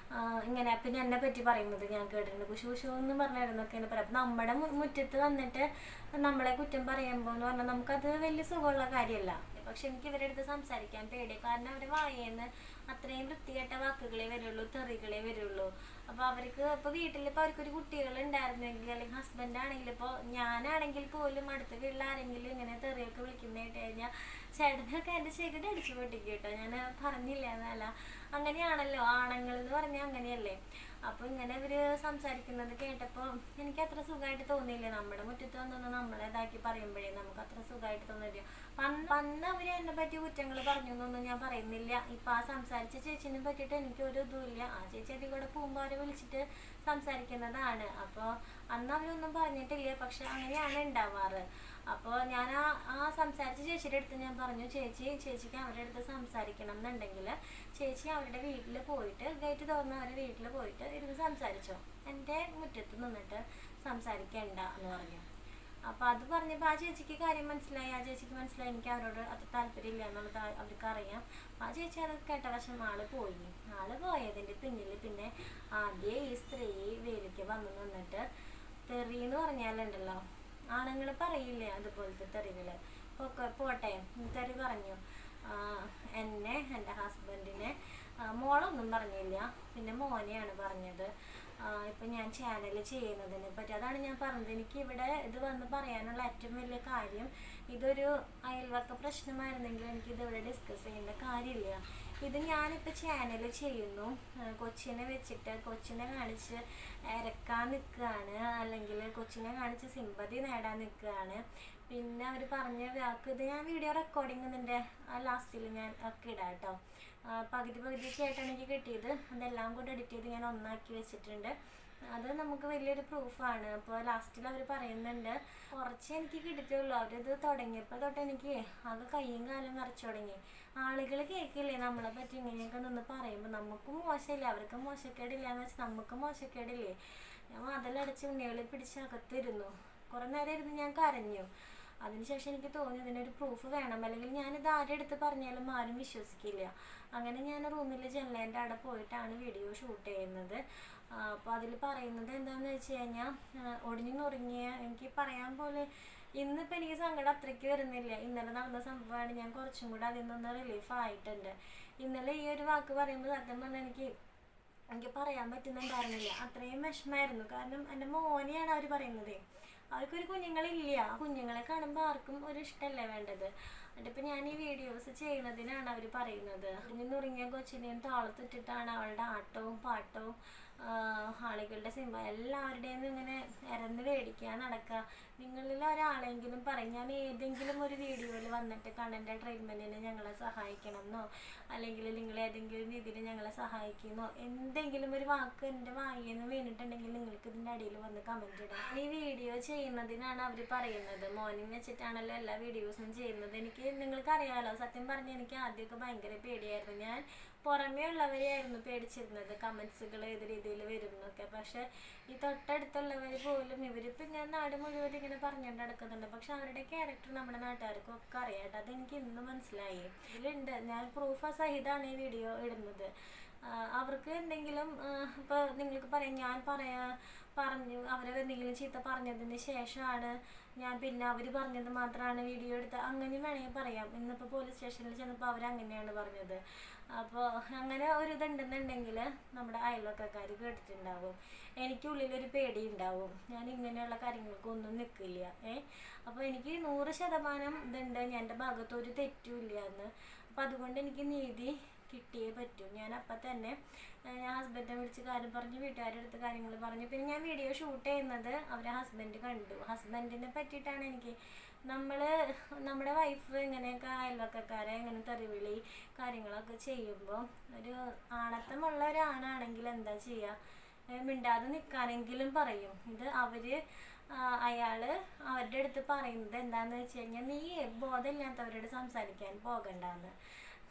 ഇങ്ങനെ പിന്നെ എന്നെ പറ്റി പറയുന്നത് ഞാൻ കേട്ടിട്ടുണ്ട്. കുശു എന്ന് പറഞ്ഞിരുന്നൊക്കെ പറയാം. അപ്പം നമ്മുടെ മുറ്റത്ത് വന്നിട്ട് നമ്മളെ കുറ്റം പറയുമ്പോൾ എന്ന് പറഞ്ഞാൽ നമുക്കത് വലിയ സുഖമുള്ള കാര്യമല്ല. പക്ഷെ എനിക്ക് ഇവരുടെ അടുത്ത് സംസാരിക്കാൻ പേടി. കാരണം അവരുടെ വായേന്ന് അത്രയും വൃത്തികെട്ട വാക്കുകളെ വരുള്ളൂ, തെറികളെ വരുള്ളൂ. അപ്പോൾ അവർക്ക് ഇപ്പോൾ വീട്ടിലിപ്പോൾ അവർക്കൊരു കുട്ടികളുണ്ടായിരുന്നെങ്കിൽ അല്ലെങ്കിൽ ഹസ്ബൻഡ് ആണെങ്കിൽ, ഇപ്പോൾ ഞാനാണെങ്കിൽ പോലും അടുത്ത വീട്ടിൽ ആരെങ്കിലും ഇങ്ങനെ തെറിയൊക്കെ വിളിക്കുന്നതായിട്ട് കഴിഞ്ഞാൽ ചേട്ടനൊക്കെ എൻ്റെ ശരിയുടെ അടിച്ചു പൊട്ടിക്കും കേട്ടോ. ഞാൻ പറഞ്ഞില്ല എന്നല്ല, അങ്ങനെയാണല്ലോ ആണുങ്ങൾ എന്ന് പറഞ്ഞാൽ അങ്ങനെയല്ലേ. അപ്പോൾ ഇങ്ങനെ ഇവർ സംസാരിക്കുന്നത് കേട്ടപ്പോൾ എനിക്ക് അത്ര സുഖമായിട്ട് തോന്നിയില്ല. നമ്മുടെ മുറ്റത്ത് വന്നൊന്ന് നമ്മളേതാക്കി പറയുമ്പോഴേ നമുക്ക് അത്ര സുഖമായിട്ട് തോന്നില്ല. പണ്ട് അവർ എന്നെ പറ്റി കുറ്റങ്ങൾ പറഞ്ഞു എന്നൊന്നും ഞാൻ പറയുന്നില്ല. ഇപ്പം ആ സംസാരിച്ച ചേച്ചിനെ പറ്റിയിട്ട് എനിക്കൊരു ഇതുമില്ല. ആ ചേച്ചി അതിൽ കൂടെ പോകുമ്പോൾ അവരെ വിളിച്ചിട്ട് സംസാരിക്കുന്നതാണ്. അപ്പോൾ അന്ന് അവരൊന്നും പറഞ്ഞിട്ടില്ല, പക്ഷെ അങ്ങനെയാണ് ഉണ്ടാവാറ്. അപ്പോൾ ഞാൻ ആ സംസാരിച്ച ചേച്ചിയുടെ അടുത്ത് ഞാൻ പറഞ്ഞു, ചേച്ചിക്ക് അവരുടെ അടുത്ത് സംസാരിക്കണം എന്നുണ്ടെങ്കിൽ ചേച്ചി അവരുടെ വീട്ടിൽ പോയിട്ട് ഗേറ്റ് തുറന്ന് അവരുടെ വീട്ടിൽ പോയിട്ട് ഇരുന്ന് സംസാരിച്ചോ, എൻ്റെ മുറ്റത്ത് നിന്നിട്ട് സംസാരിക്കണ്ട എന്ന് പറഞ്ഞു. അപ്പോൾ അത് പറഞ്ഞപ്പോൾ ആ ചേച്ചിക്ക് കാര്യം മനസ്സിലായി. ആ ചേച്ചിക്ക് മനസ്സിലായി എനിക്ക് അവരോട് അത്ര താല്പര്യമില്ല എന്നുള്ളത് അവർക്ക് അറിയാം. ആ ചേച്ചി അത് കേട്ട വശം ആള് പോയതിൻ്റെ പിന്നിൽ പിന്നെ ആദ്യം ഈ സ്ത്രീ വേലിക്ക് വന്നു നിന്നിട്ട് തെറി എന്ന് പറഞ്ഞാലുണ്ടല്ലോ, ആണുങ്ങൾ പറയില്ലേ അതുപോലത്തെ തെറികൾ. പോട്ടെ, തെറി പറഞ്ഞു. എന്നെ, എൻ്റെ ഹസ്ബൻഡിനെ, മോളൊന്നും പറഞ്ഞില്ല, പിന്നെ മോനെയാണ് പറഞ്ഞത്. ഇപ്പം ഞാൻ ചാനൽ ചെയ്യുന്നതിനെ പറ്റി അതാണ് ഞാൻ പറഞ്ഞത്. എനിക്ക് ഇവിടെ ഇത് വന്ന് പറയാനുള്ള ഏറ്റവും വലിയ കാര്യം, ഇതൊരു അയൽവക്ക പ്രശ്നമായിരുന്നെങ്കിൽ എനിക്കിതിവിടെ ഡിസ്കസ് ചെയ്യേണ്ട കാര്യമില്ല. ഇത് ഞാനിപ്പോൾ ചാനൽ ചെയ്യുന്നു, കൊച്ചിനെ വെച്ചിട്ട് കൊച്ചിനെ കാണിച്ച് ഇരക്കാൻ നിൽക്കുകയാണ്, അല്ലെങ്കിൽ കൊച്ചിനെ കാണിച്ച് സിമ്പതി നേടാൻ നിൽക്കുകയാണ്. പിന്നെ അവർ പറഞ്ഞ വാക്ക്, ഇത് ഞാൻ വീഡിയോ റെക്കോർഡിങ് ഇതിൻ്റെ ലാസ്റ്റിൽ ഞാൻ ഒക്കെ ഇടാം കേട്ടോ. പകുതിയൊക്കെ ആയിട്ടാണ് എനിക്ക് കിട്ടിയത്. അതെല്ലാം കൂടെ എഡിറ്റ് ചെയ്ത് ഞാൻ ഒന്നാക്കി വെച്ചിട്ടുണ്ട്. അത് നമുക്ക് വലിയൊരു പ്രൂഫാണ്. അപ്പോൾ ലാസ്റ്റിൽ അവർ പറയുന്നുണ്ട്, കുറച്ച് എനിക്ക് കിട്ടിയിട്ടുള്ളൂ. അവരിത് തുടങ്ങിയപ്പോൾ തൊട്ട് എനിക്ക് അത് കയ്യും കാലും മറിച്ചു തുടങ്ങി. ആളുകൾ കേൾക്കില്ലേ നമ്മളെ പറ്റി ഇങ്ങനെയൊക്കെ നിന്ന് പറയുമ്പോൾ? നമുക്കും മോശമില്ലേ, അവർക്കും മോശക്കേടില്ല എന്ന് വെച്ചാൽ നമുക്കും മോശക്കേടില്ലേ. ഞാൻ മതിലടച്ച് ഉണ്ണികളെ പിടിച്ച് അകത്തിരുന്നു. കുറേ നേരം ഇരുന്ന് ഞാൻ കരഞ്ഞു. അതിനുശേഷം എനിക്ക് തോന്നി ഇതിനൊരു പ്രൂഫ് വേണം, അല്ലെങ്കിൽ ഞാനിത് ആരുടെ അടുത്ത് പറഞ്ഞാലും ആരും വിശ്വസിക്കില്ല. അങ്ങനെ ഞാൻ റൂമിൽ ജനലേൻ്റെ അവിടെ പോയിട്ടാണ് വീഡിയോ ഷൂട്ട് ചെയ്യുന്നത്. അപ്പോൾ അതിൽ പറയുന്നത് എന്താണെന്ന് വെച്ച് കഴിഞ്ഞാൽ, ഒടിഞ്ഞു നുറുങ്ങിയ എനിക്ക് പറയാൻ പോലെ ഇന്നിപ്പോൾ എനിക്ക് സങ്കടം അത്രയ്ക്ക് വരുന്നില്ല. ഇന്നലെ നടന്ന സംഭവമാണ്. ഞാൻ കുറച്ചും കൂടെ അതിൽ നിന്ന് റിലീഫ് ആയിട്ടുണ്ട്. ഇന്നലെ ഈ ഒരു വാക്ക് പറയുമ്പോൾ സത്യം പറഞ്ഞാൽ എനിക്ക് പറയാൻ പറ്റുന്നുണ്ടായിരുന്നില്ല. അത്രയും വിഷമമായിരുന്നു. കാരണം എൻ്റെ മോനെയാണ് അവർ പറയുന്നത്. അവർക്കൊരു കുഞ്ഞുങ്ങളില്ല. കുഞ്ഞുങ്ങളെ കാണുമ്പോൾ ആർക്കും ഒരു ഇഷ്ടമല്ലേ വേണ്ടത്. എന്നിട്ടിപ്പോൾ ഞാൻ ഈ വീഡിയോസ് ചെയ്യുന്നതിനാണ് അവർ പറയുന്നത്. ഇനി നുറുങ്ങിയ കൊച്ചിനെയും താളത്തിട്ടിട്ടാണ് അവളുടെ ആട്ടവും പാട്ടവും ആളുകളുടെ സിനിമ എല്ലാവരുടെയും ഇങ്ങനെ ഇറന്ന് മേടിക്കാൻ നടക്കുക. നിങ്ങളിൽ ഒരാളെങ്കിലും പറയും, ഞാൻ ഏതെങ്കിലും ഒരു വീഡിയോയിൽ വന്നിട്ട് കണ്ണൻ്റെ ട്രീറ്റ്മെൻറ്റിന് ഞങ്ങളെ സഹായിക്കണം എന്നോ, അല്ലെങ്കിൽ നിങ്ങൾ ഏതെങ്കിലും രീതിയിൽ ഞങ്ങളെ സഹായിക്കുന്നോ, എന്തെങ്കിലും ഒരു വാക്ക് എൻ്റെ വായിൽ നിന്ന് വീണിട്ടുണ്ടെങ്കിൽ നിങ്ങൾക്ക് ഇതിൻ്റെ അടിയിൽ വന്ന് കമൻറ്റ് ഇടാം. ഈ വീഡിയോ ചെയ്യുന്നതിനാണ് അവർ പറയുന്നത്. മോർണിംഗ് വെച്ചിട്ടാണല്ലോ എല്ലാ വീഡിയോസും ചെയ്യുന്നത്. നിങ്ങൾക്കറിയാമല്ലോ, സത്യം പറഞ്ഞാൽ എനിക്ക് ആദ്യമൊക്കെ ഭയങ്കര പേടിയായിരുന്നു. ഞാൻ പുറമേ ഉള്ളവരെയായിരുന്നു പേടിച്ചിരുന്നത്, കമൻസുകൾ ഏത് രീതിയിൽ വരും എന്നൊക്കെ. പക്ഷെ ഈ തൊട്ടടുത്തുള്ളവർ പോലും, ഇവരിപ്പോൾ ഞാൻ നാട് മുഴുവൻ ഇങ്ങനെ പറഞ്ഞുകൊണ്ട് നടക്കുന്നുണ്ട്. പക്ഷെ അവരുടെ ക്യാരക്ടർ നമ്മുടെ നാട്ടുകാർക്കും ഒക്കെ അറിയാട്ടോ. അതെനിക്ക് ഇന്ന് മനസ്സിലായി. ഇതിലുണ്ട്, ഞാൻ പ്രൂഫ് സഹിതമാണ് ഈ വീഡിയോ ഇടുന്നത്. അവർക്ക് എന്തെങ്കിലും ഇപ്പോൾ നിങ്ങൾക്ക് പറയാം, ഞാൻ പറഞ്ഞു അവരെ എന്തെങ്കിലും ചീത്ത പറഞ്ഞതിന് ശേഷമാണ് ഞാൻ പിന്നെ അവർ പറഞ്ഞത് മാത്രമാണ് വീഡിയോ എടുത്ത്, അങ്ങനെ വേണമെങ്കിൽ പറയാം. ഇന്നിപ്പോൾ പോലീസ് സ്റ്റേഷനിൽ ചെന്നപ്പോൾ അവരങ്ങനെയാണ് പറഞ്ഞത്. അപ്പോൾ അങ്ങനെ ഒരു ഇതുണ്ടെന്നുണ്ടെങ്കിൽ നമ്മുടെ അയൽവക്കക്കാർ കേട്ടിട്ടുണ്ടാവും. എനിക്കുള്ളിലൊരു പേടി ഉണ്ടാവും. ഞാൻ ഇങ്ങനെയുള്ള കാര്യങ്ങൾക്കൊന്നും നിൽക്കില്ല. അപ്പോൾ എനിക്ക് 100% ഇതുണ്ട്, എൻ്റെ ഭാഗത്ത് ഒരു തെറ്റുമില്ല എന്ന്. അപ്പോൾ അതുകൊണ്ട് എനിക്ക് നീതി കിട്ടിയേ പറ്റൂ. ഞാൻ അപ്പം തന്നെ ഞാൻ ഹസ്ബൻഡിനെ വിളിച്ച് കാര്യം പറഞ്ഞ്, വീട്ടുകാരുടെ അടുത്ത് കാര്യങ്ങൾ പറഞ്ഞു. പിന്നെ ഞാൻ വീഡിയോ ഷൂട്ട് ചെയ്യുന്നത് അവരെ ഹസ്ബൻഡ് കണ്ടു. ഹസ്ബൻഡിനെ പറ്റിയിട്ടാണ് എനിക്ക്, നമ്മുടെ വൈഫ് ഇങ്ങനെയൊക്കെ അയൽവക്കക്കാരെ ഇങ്ങനെ തെറിവിളി കാര്യങ്ങളൊക്കെ ചെയ്യുമ്പോൾ, ഒരു ആണത്തമുള്ള ഒരാണാണെങ്കിൽ എന്താ ചെയ്യുക, മിണ്ടാതെ നിൽക്കാനെങ്കിലും പറയും. ഇത് അയാൾ അവരുടെ അടുത്ത് പറയുന്നത് എന്താണെന്ന് വെച്ച് കഴിഞ്ഞാൽ, നീ ബോധമില്ലാത്തവരോട് സംസാരിക്കാൻ പോകണ്ടെന്ന്.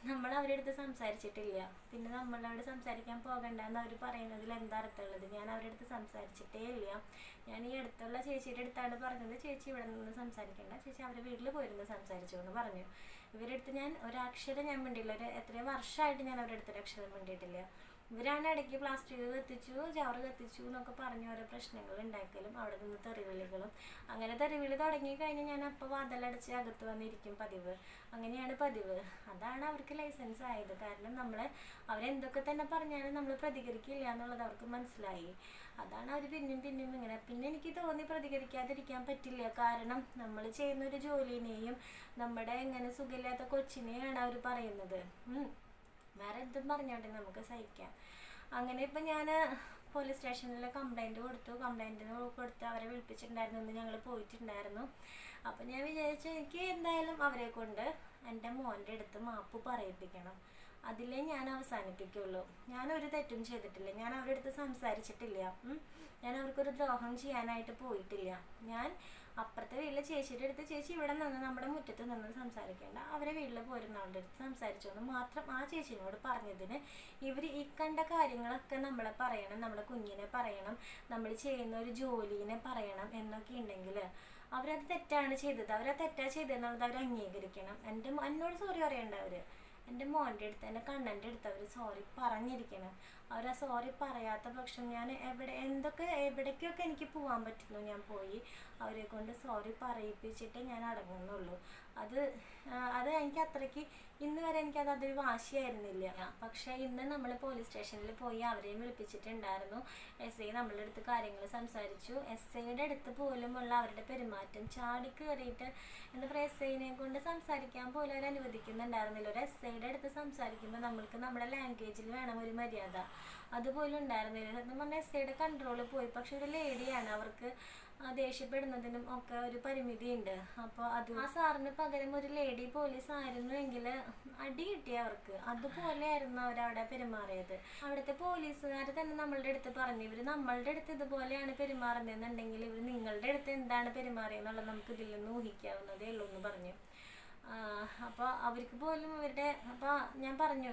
നമ്മൾ അവരുടെ അടുത്ത് സംസാരിച്ചിട്ടില്ല, പിന്നെ നമ്മളവിടെ സംസാരിക്കാൻ പോകണ്ടെന്ന് അവർ പറയുന്നതിൽ എന്താ അർത്ഥമുള്ളത്? ഞാൻ അവരുടെ അടുത്ത് സംസാരിച്ചിട്ടേ ഇല്ല. ഞാൻ ഈ അടുത്തുള്ള ചേച്ചിയുടെ അടുത്താണ് പറഞ്ഞത്, ചേച്ചി ഇവിടെ നിന്ന് സംസാരിക്കേണ്ട, ചേച്ചി അവരുടെ വീട്ടിൽ പോയിരുന്ന് സംസാരിച്ചു എന്ന് പറഞ്ഞു. ഇവരുടെ അടുത്ത് ഞാൻ ഒരക്ഷരം ഞാൻ മിണ്ടിയില്ല. എത്രയോ വർഷമായിട്ട് ഞാൻ അവരുടെ അടുത്ത് ഒരക്ഷരം മിണ്ടിയിട്ടില്ല. ഇവരാണ് ഇടയ്ക്ക് പ്ലാസ്റ്റിക് കത്തിച്ചു, ജവറ് കത്തിച്ചു എന്നൊക്കെ പറഞ്ഞ് ഓരോ പ്രശ്നങ്ങൾ ഉണ്ടാക്കലും അവിടെ നിന്ന് തെറിവിളികളും. അങ്ങനെ തെറിവിളി തുടങ്ങിക്കഴിഞ്ഞാൽ ഞാൻ അപ്പോൾ വാതിലടച്ച് അകത്ത് വന്നിരിക്കും പതിവ്. അങ്ങനെയാണ് പതിവ്. അതാണ് അവർക്ക് ലൈസൻസ് ആയത്. കാരണം അവരെന്തൊക്കെ തന്നെ പറഞ്ഞാലും നമ്മൾ പ്രതികരിക്കില്ല എന്നുള്ളത് അവർക്ക് മനസ്സിലായി. അതാണ് അവർ പിന്നെയും ഇങ്ങനെ. പിന്നെ എനിക്ക് തോന്നി പ്രതികരിക്കാതിരിക്കാൻ പറ്റില്ല. കാരണം നമ്മൾ ചെയ്യുന്നൊരു ജോലിനെയും നമ്മുടെ ഇങ്ങനെ സുഖമില്ലാത്ത കൊച്ചിനെയാണ് അവർ പറയുന്നത്. വേറെ എന്തും പറഞ്ഞോട്ടെ, നമുക്ക് സഹിക്കാം. അങ്ങനെ ഇപ്പം ഞാൻ പോലീസ് സ്റ്റേഷനിൽ കംപ്ലൈൻറ്റ് കൊടുത്ത് അവരെ വിളിപ്പിച്ചിട്ടുണ്ടായിരുന്നു. ഇന്ന് ഞങ്ങൾ പോയിട്ടുണ്ടായിരുന്നു. അപ്പം ഞാൻ വിചാരിച്ചു, എനിക്ക് എന്തായാലും അവരെ കൊണ്ട് എൻ്റെ മോൻ്റെ അടുത്ത് മാപ്പ് പറയിപ്പിക്കണം. അതിലേ ഞാൻ അവസാനിപ്പിക്കുള്ളൂ. ഞാൻ ഒരു തെറ്റും ചെയ്തിട്ടില്ല, ഞാൻ അവരുടെ അടുത്ത് സംസാരിച്ചിട്ടില്ല, ഞാൻ അവർക്കൊരു ദ്രോഹം ചെയ്യാനായിട്ട് പോയിട്ടില്ല. ഞാൻ അപ്പുറത്തെ വീട്ടിലെ ചേച്ചിയുടെ അടുത്ത് ചേച്ചി ഇവിടെ നിന്ന് നമ്മുടെ മുറ്റത്ത് നിന്ന് സംസാരിക്കേണ്ട, അവരെ വീട്ടിൽ പോരുന്ന ആളുടെ അടുത്ത് സംസാരിച്ചു എന്ന് മാത്രം ആ ചേച്ചിനോട് പറഞ്ഞതിന് ഇവർ ഈ കണ്ട കാര്യങ്ങളൊക്കെ നമ്മളെ പറയണം, നമ്മുടെ കുഞ്ഞിനെ പറയണം, നമ്മൾ ചെയ്യുന്ന ഒരു ജോലിനെ പറയണം എന്നൊക്കെ ഉണ്ടെങ്കിൽ അവരത് തെറ്റാണ് ചെയ്തത്, അവരത് തെറ്റാ ചെയ്തതെന്നുള്ളത് അവർ അംഗീകരിക്കണം. എന്നോട് സോറി പറയണ്ട. എൻ്റെ മോൻ്റെ അടുത്ത്, എൻ്റെ കണ്ണൻ്റെ അടുത്ത് അവർ സോറി പറഞ്ഞിരിക്കണം. അവർ ആ സോറി പറയാത്ത പക്ഷം ഞാൻ എവിടേക്കൊക്കെ എനിക്ക് പോകാൻ പറ്റുന്നു ഞാൻ പോയി അവരെ കൊണ്ട് സോറി പറയിപ്പിച്ചിട്ടേ ഞാൻ അടങ്ങുന്നുള്ളൂ. അത് എനിക്ക് അത്രയ്ക്ക് ഇന്ന് വരെ അതൊരു വാശിയായിരുന്നില്ല. പക്ഷേ ഇന്ന് നമ്മൾ പോലീസ് സ്റ്റേഷനിൽ പോയി അവരെയും വിളിപ്പിച്ചിട്ടുണ്ടായിരുന്നു. SI നമ്മളുടെ അടുത്ത് കാര്യങ്ങൾ സംസാരിച്ചു. SIയുടെ അടുത്ത് പോലുമുള്ള അവരുടെ പെരുമാറ്റം ചാടി കയറിയിട്ട് എന്താ പറയുക, SIനെ കൊണ്ട് സംസാരിക്കാൻ പോലും അവർ അനുവദിക്കുന്നുണ്ടായിരുന്നില്ല. ഒരു SIയുടെ അടുത്ത് സംസാരിക്കുമ്പോൾ നമ്മൾക്ക് നമ്മുടെ ലാംഗ്വേജിൽ വേണം ഒരു മര്യാദ, അതുപോലും ഉണ്ടായിരുന്നില്ല. സത്യം പറഞ്ഞാൽ SIയുടെ കൺട്രോളിൽ പോയി. പക്ഷെ ഒരു ലേഡിയാണ്, അവർക്ക് ദേഷ്യപ്പെടുന്നതിനും ഒക്കെ ഒരു പരിമിതിയുണ്ട്. അപ്പോൾ ആ സാറിന് പകരം ഒരു ലേഡി പോലീസ് ആയിരുന്നു എങ്കിൽ അടി കിട്ടിയ അവർക്ക്. അതുപോലെയായിരുന്നു അവരവിടെ പെരുമാറിയത്. അവിടുത്തെ പോലീസുകാർ തന്നെ നമ്മളുടെ അടുത്ത് പറഞ്ഞു, ഇവർ നമ്മളുടെ അടുത്ത് ഇതുപോലെയാണ് പെരുമാറുന്നതെന്നുണ്ടെങ്കിൽ ഇവർ നിങ്ങളുടെ അടുത്ത് എന്താണ് പെരുമാറിയെന്നുള്ളത് നമുക്ക് ഇതിൽ നിന്ന് ഊഹിക്കാവുന്നതേ ഉള്ളൂ എന്ന് പറഞ്ഞു. അപ്പോൾ അവർക്ക് പോലും അപ്പോൾ ഞാൻ പറഞ്ഞു,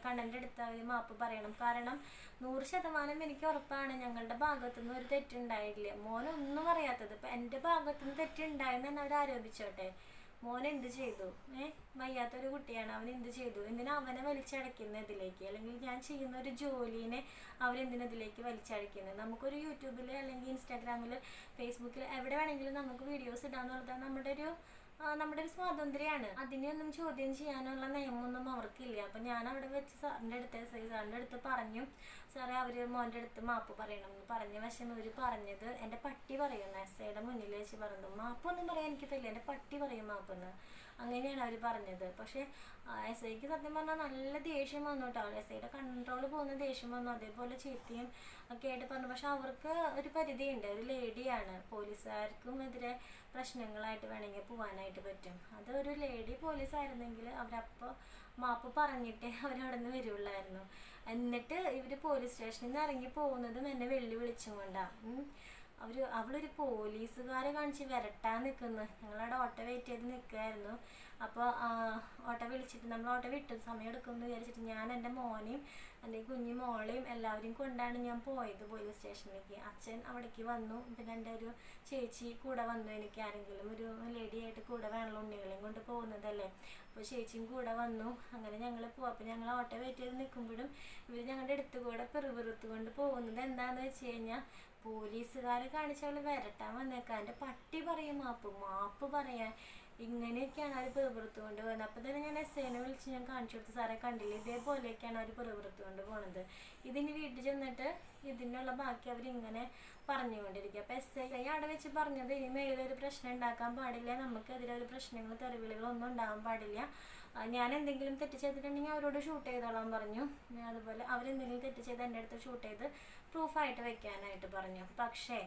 കണ്ണൻ്റെ അടുത്ത് അവർ മാപ്പ് പറയണം. കാരണം 100% എനിക്ക് ഉറപ്പാണ് ഞങ്ങളുടെ ഭാഗത്തുനിന്ന് ഒരു തെറ്റുണ്ടായില്ല. മോനൊന്നും അറിയാത്തത്. ഇപ്പം എൻ്റെ ഭാഗത്തുനിന്ന് തെറ്റുണ്ടായെന്ന് തന്നെ അവർ ആരോപിച്ചോട്ടെ. മോൻ എന്ത് ചെയ്തു? വയ്യാത്തൊരു കുട്ടിയാണ്, അവൻ എന്ത് ചെയ്തു? എന്തിനാ അവനെ വലിച്ചടയ്ക്കുന്ന ഇതിലേക്ക്? അല്ലെങ്കിൽ ഞാൻ ചെയ്യുന്ന ഒരു ജോലിനെ അവരെന്തിനതിലേക്ക് വലിച്ചടയ്ക്കുന്നത്? നമുക്കൊരു യൂട്യൂബിൽ അല്ലെങ്കിൽ ഇൻസ്റ്റാഗ്രാമിൽ ഫേസ്ബുക്കിൽ എവിടെ വേണമെങ്കിലും നമുക്ക് വീഡിയോസ് ഇടാന്നുള്ളത് നമ്മുടെ ഒരു സ്വാതന്ത്ര്യമാണ്. അതിനെയൊന്നും ചോദ്യം ചെയ്യാനുള്ള നിയമമൊന്നും അവർക്കില്ല. അപ്പം ഞാൻ അവിടെ വെച്ച് സാറിൻ്റെ അടുത്ത് പറഞ്ഞു, സാറേ അവർ മോൻ്റെ അടുത്ത് മാപ്പ് പറയണം എന്ന് പറഞ്ഞ വശം ഇവർ പറഞ്ഞത് എൻ്റെ പട്ടി പറയുന്നു. SIയുടെ മുന്നിൽ വെച്ച് പറഞ്ഞു, മാപ്പൊന്നും പറയാൻ എനിക്ക് തരില്ല, എൻ്റെ പട്ടി പറയും മാപ്പെന്ന്. അങ്ങനെയാണ് അവർ പറഞ്ഞത്. പക്ഷേ SIക്ക് സത്യം പറഞ്ഞാൽ നല്ല ദേഷ്യം വന്നു കേട്ടോ. SIയുടെ കൺട്രോൾ പോകുന്ന ദേഷ്യം വന്നു. അതേപോലെ ചീത്തയും ഒക്കെ ആയിട്ട് പറഞ്ഞു. പക്ഷെ അവർക്ക് ഒരു പരിധിയുണ്ട്, ഒരു ലേഡിയാണ്. പോലീസുകാർക്കും എതിരെ പ്രശ്നങ്ങളായിട്ട് വേണമെങ്കിൽ പോകാനായിട്ട് പറ്റും. അത് ഒരു ലേഡി പോലീസ് ആയിരുന്നെങ്കിൽ അവരപ്പോൾ മാപ്പ് പറഞ്ഞിട്ടേ അവരവിടെ നിന്ന് വരുള്ളായിരുന്നു. എന്നിട്ട് ഇവർ പോലീസ് സ്റ്റേഷനിൽ നിന്ന് ഇറങ്ങി പോകുന്നതും എന്നെ വിളിച്ചും കൊണ്ടാണ്. അവളൊരു പോലീസുകാരെ കാണിച്ച് വരട്ടാൻ നിൽക്കുന്നു. ഞങ്ങളവിടെ ഓട്ടോ വെയിറ്റ് ചെയ്ത് നിൽക്കുമായിരുന്നു. അപ്പോൾ ഓട്ടോ വിളിച്ചിട്ട് നമ്മൾ ഓട്ടോ വിട്ട സമയം എടുക്കുമെന്ന് വിചാരിച്ചിട്ട് ഞാൻ എൻ്റെ മോനെയും എൻ്റെ കുഞ്ഞു മോളെയും എല്ലാവരെയും കൊണ്ടാണ് ഞാൻ പോയത് പോലീസ് സ്റ്റേഷനിലേക്ക്. അച്ഛൻ അവിടേക്ക് വന്നു, പിന്നെ എൻ്റെ ഒരു ചേച്ചി കൂടെ വന്നു. എനിക്ക് ആരെങ്കിലും ഒരു ലേഡിയായിട്ട് കൂടെ വേണമല്ലോ, ഉണ്ണികളെയും കൊണ്ട് പോകുന്നതല്ലേ. അപ്പോൾ ചേച്ചിയും കൂടെ വന്നു. അങ്ങനെ ഞങ്ങൾ പോവാം. അപ്പോൾ ഞങ്ങൾ ഓട്ടോ വെയിറ്റ് ചെയ്ത് നിൽക്കുമ്പോഴും ഇവർ ഞങ്ങളുടെ അടുത്തുകൂടെ പെറുപെറുത്തുകൊണ്ട് പോകുന്നത് എന്താണെന്ന് വെച്ച് കഴിഞ്ഞാൽ, പോലീസുകാരെ കാണിച്ചവൾ വരട്ടാൻ വന്നേക്കാം, എൻ്റെ പട്ടി പറയും മാപ്പ് പറയാൻ. ഇങ്ങനെയൊക്കെയാണ് അവർ പെറുപുറത്ത് കൊണ്ട് പോകുന്നത്. അപ്പം തന്നെ ഞാൻ SIനെ വിളിച്ച് ഞാൻ കാണിച്ചു കൊടുത്തു, സാറെ കണ്ടില്ല, ഇതേപോലെയൊക്കെയാണ് അവർ പെറുപുറത്ത് കൊണ്ട് പോകുന്നത്. ഇതിന് വീട്ടിൽ ചെന്നിട്ട് ഇതിനുള്ള ബാക്കി അവരിങ്ങനെ പറഞ്ഞുകൊണ്ടിരിക്കുക. അപ്പം SI അവിടെ വെച്ച് പറഞ്ഞത്, ഇനി മേലൊരു പ്രശ്നം ഉണ്ടാക്കാൻ പാടില്ല, നമുക്കെതിരെ ഒരു പ്രശ്നങ്ങൾ തെറിവിളികളൊന്നും ഉണ്ടാകാൻ പാടില്ല. ഞാൻ എന്തെങ്കിലും തെറ്റ് ചെയ്തിട്ടുണ്ടെങ്കിൽ അവരോട് ഷൂട്ട് ചെയ്തോളാൻ പറഞ്ഞു. അതുപോലെ അവരെന്തെങ്കിലും തെറ്റ് ചെയ്ത് എൻ്റെ അടുത്ത് ഷൂട്ട് ചെയ്ത് പ്രൂഫായിട്ട് വെക്കാനായിട്ട് പറഞ്ഞു. പക്ഷേ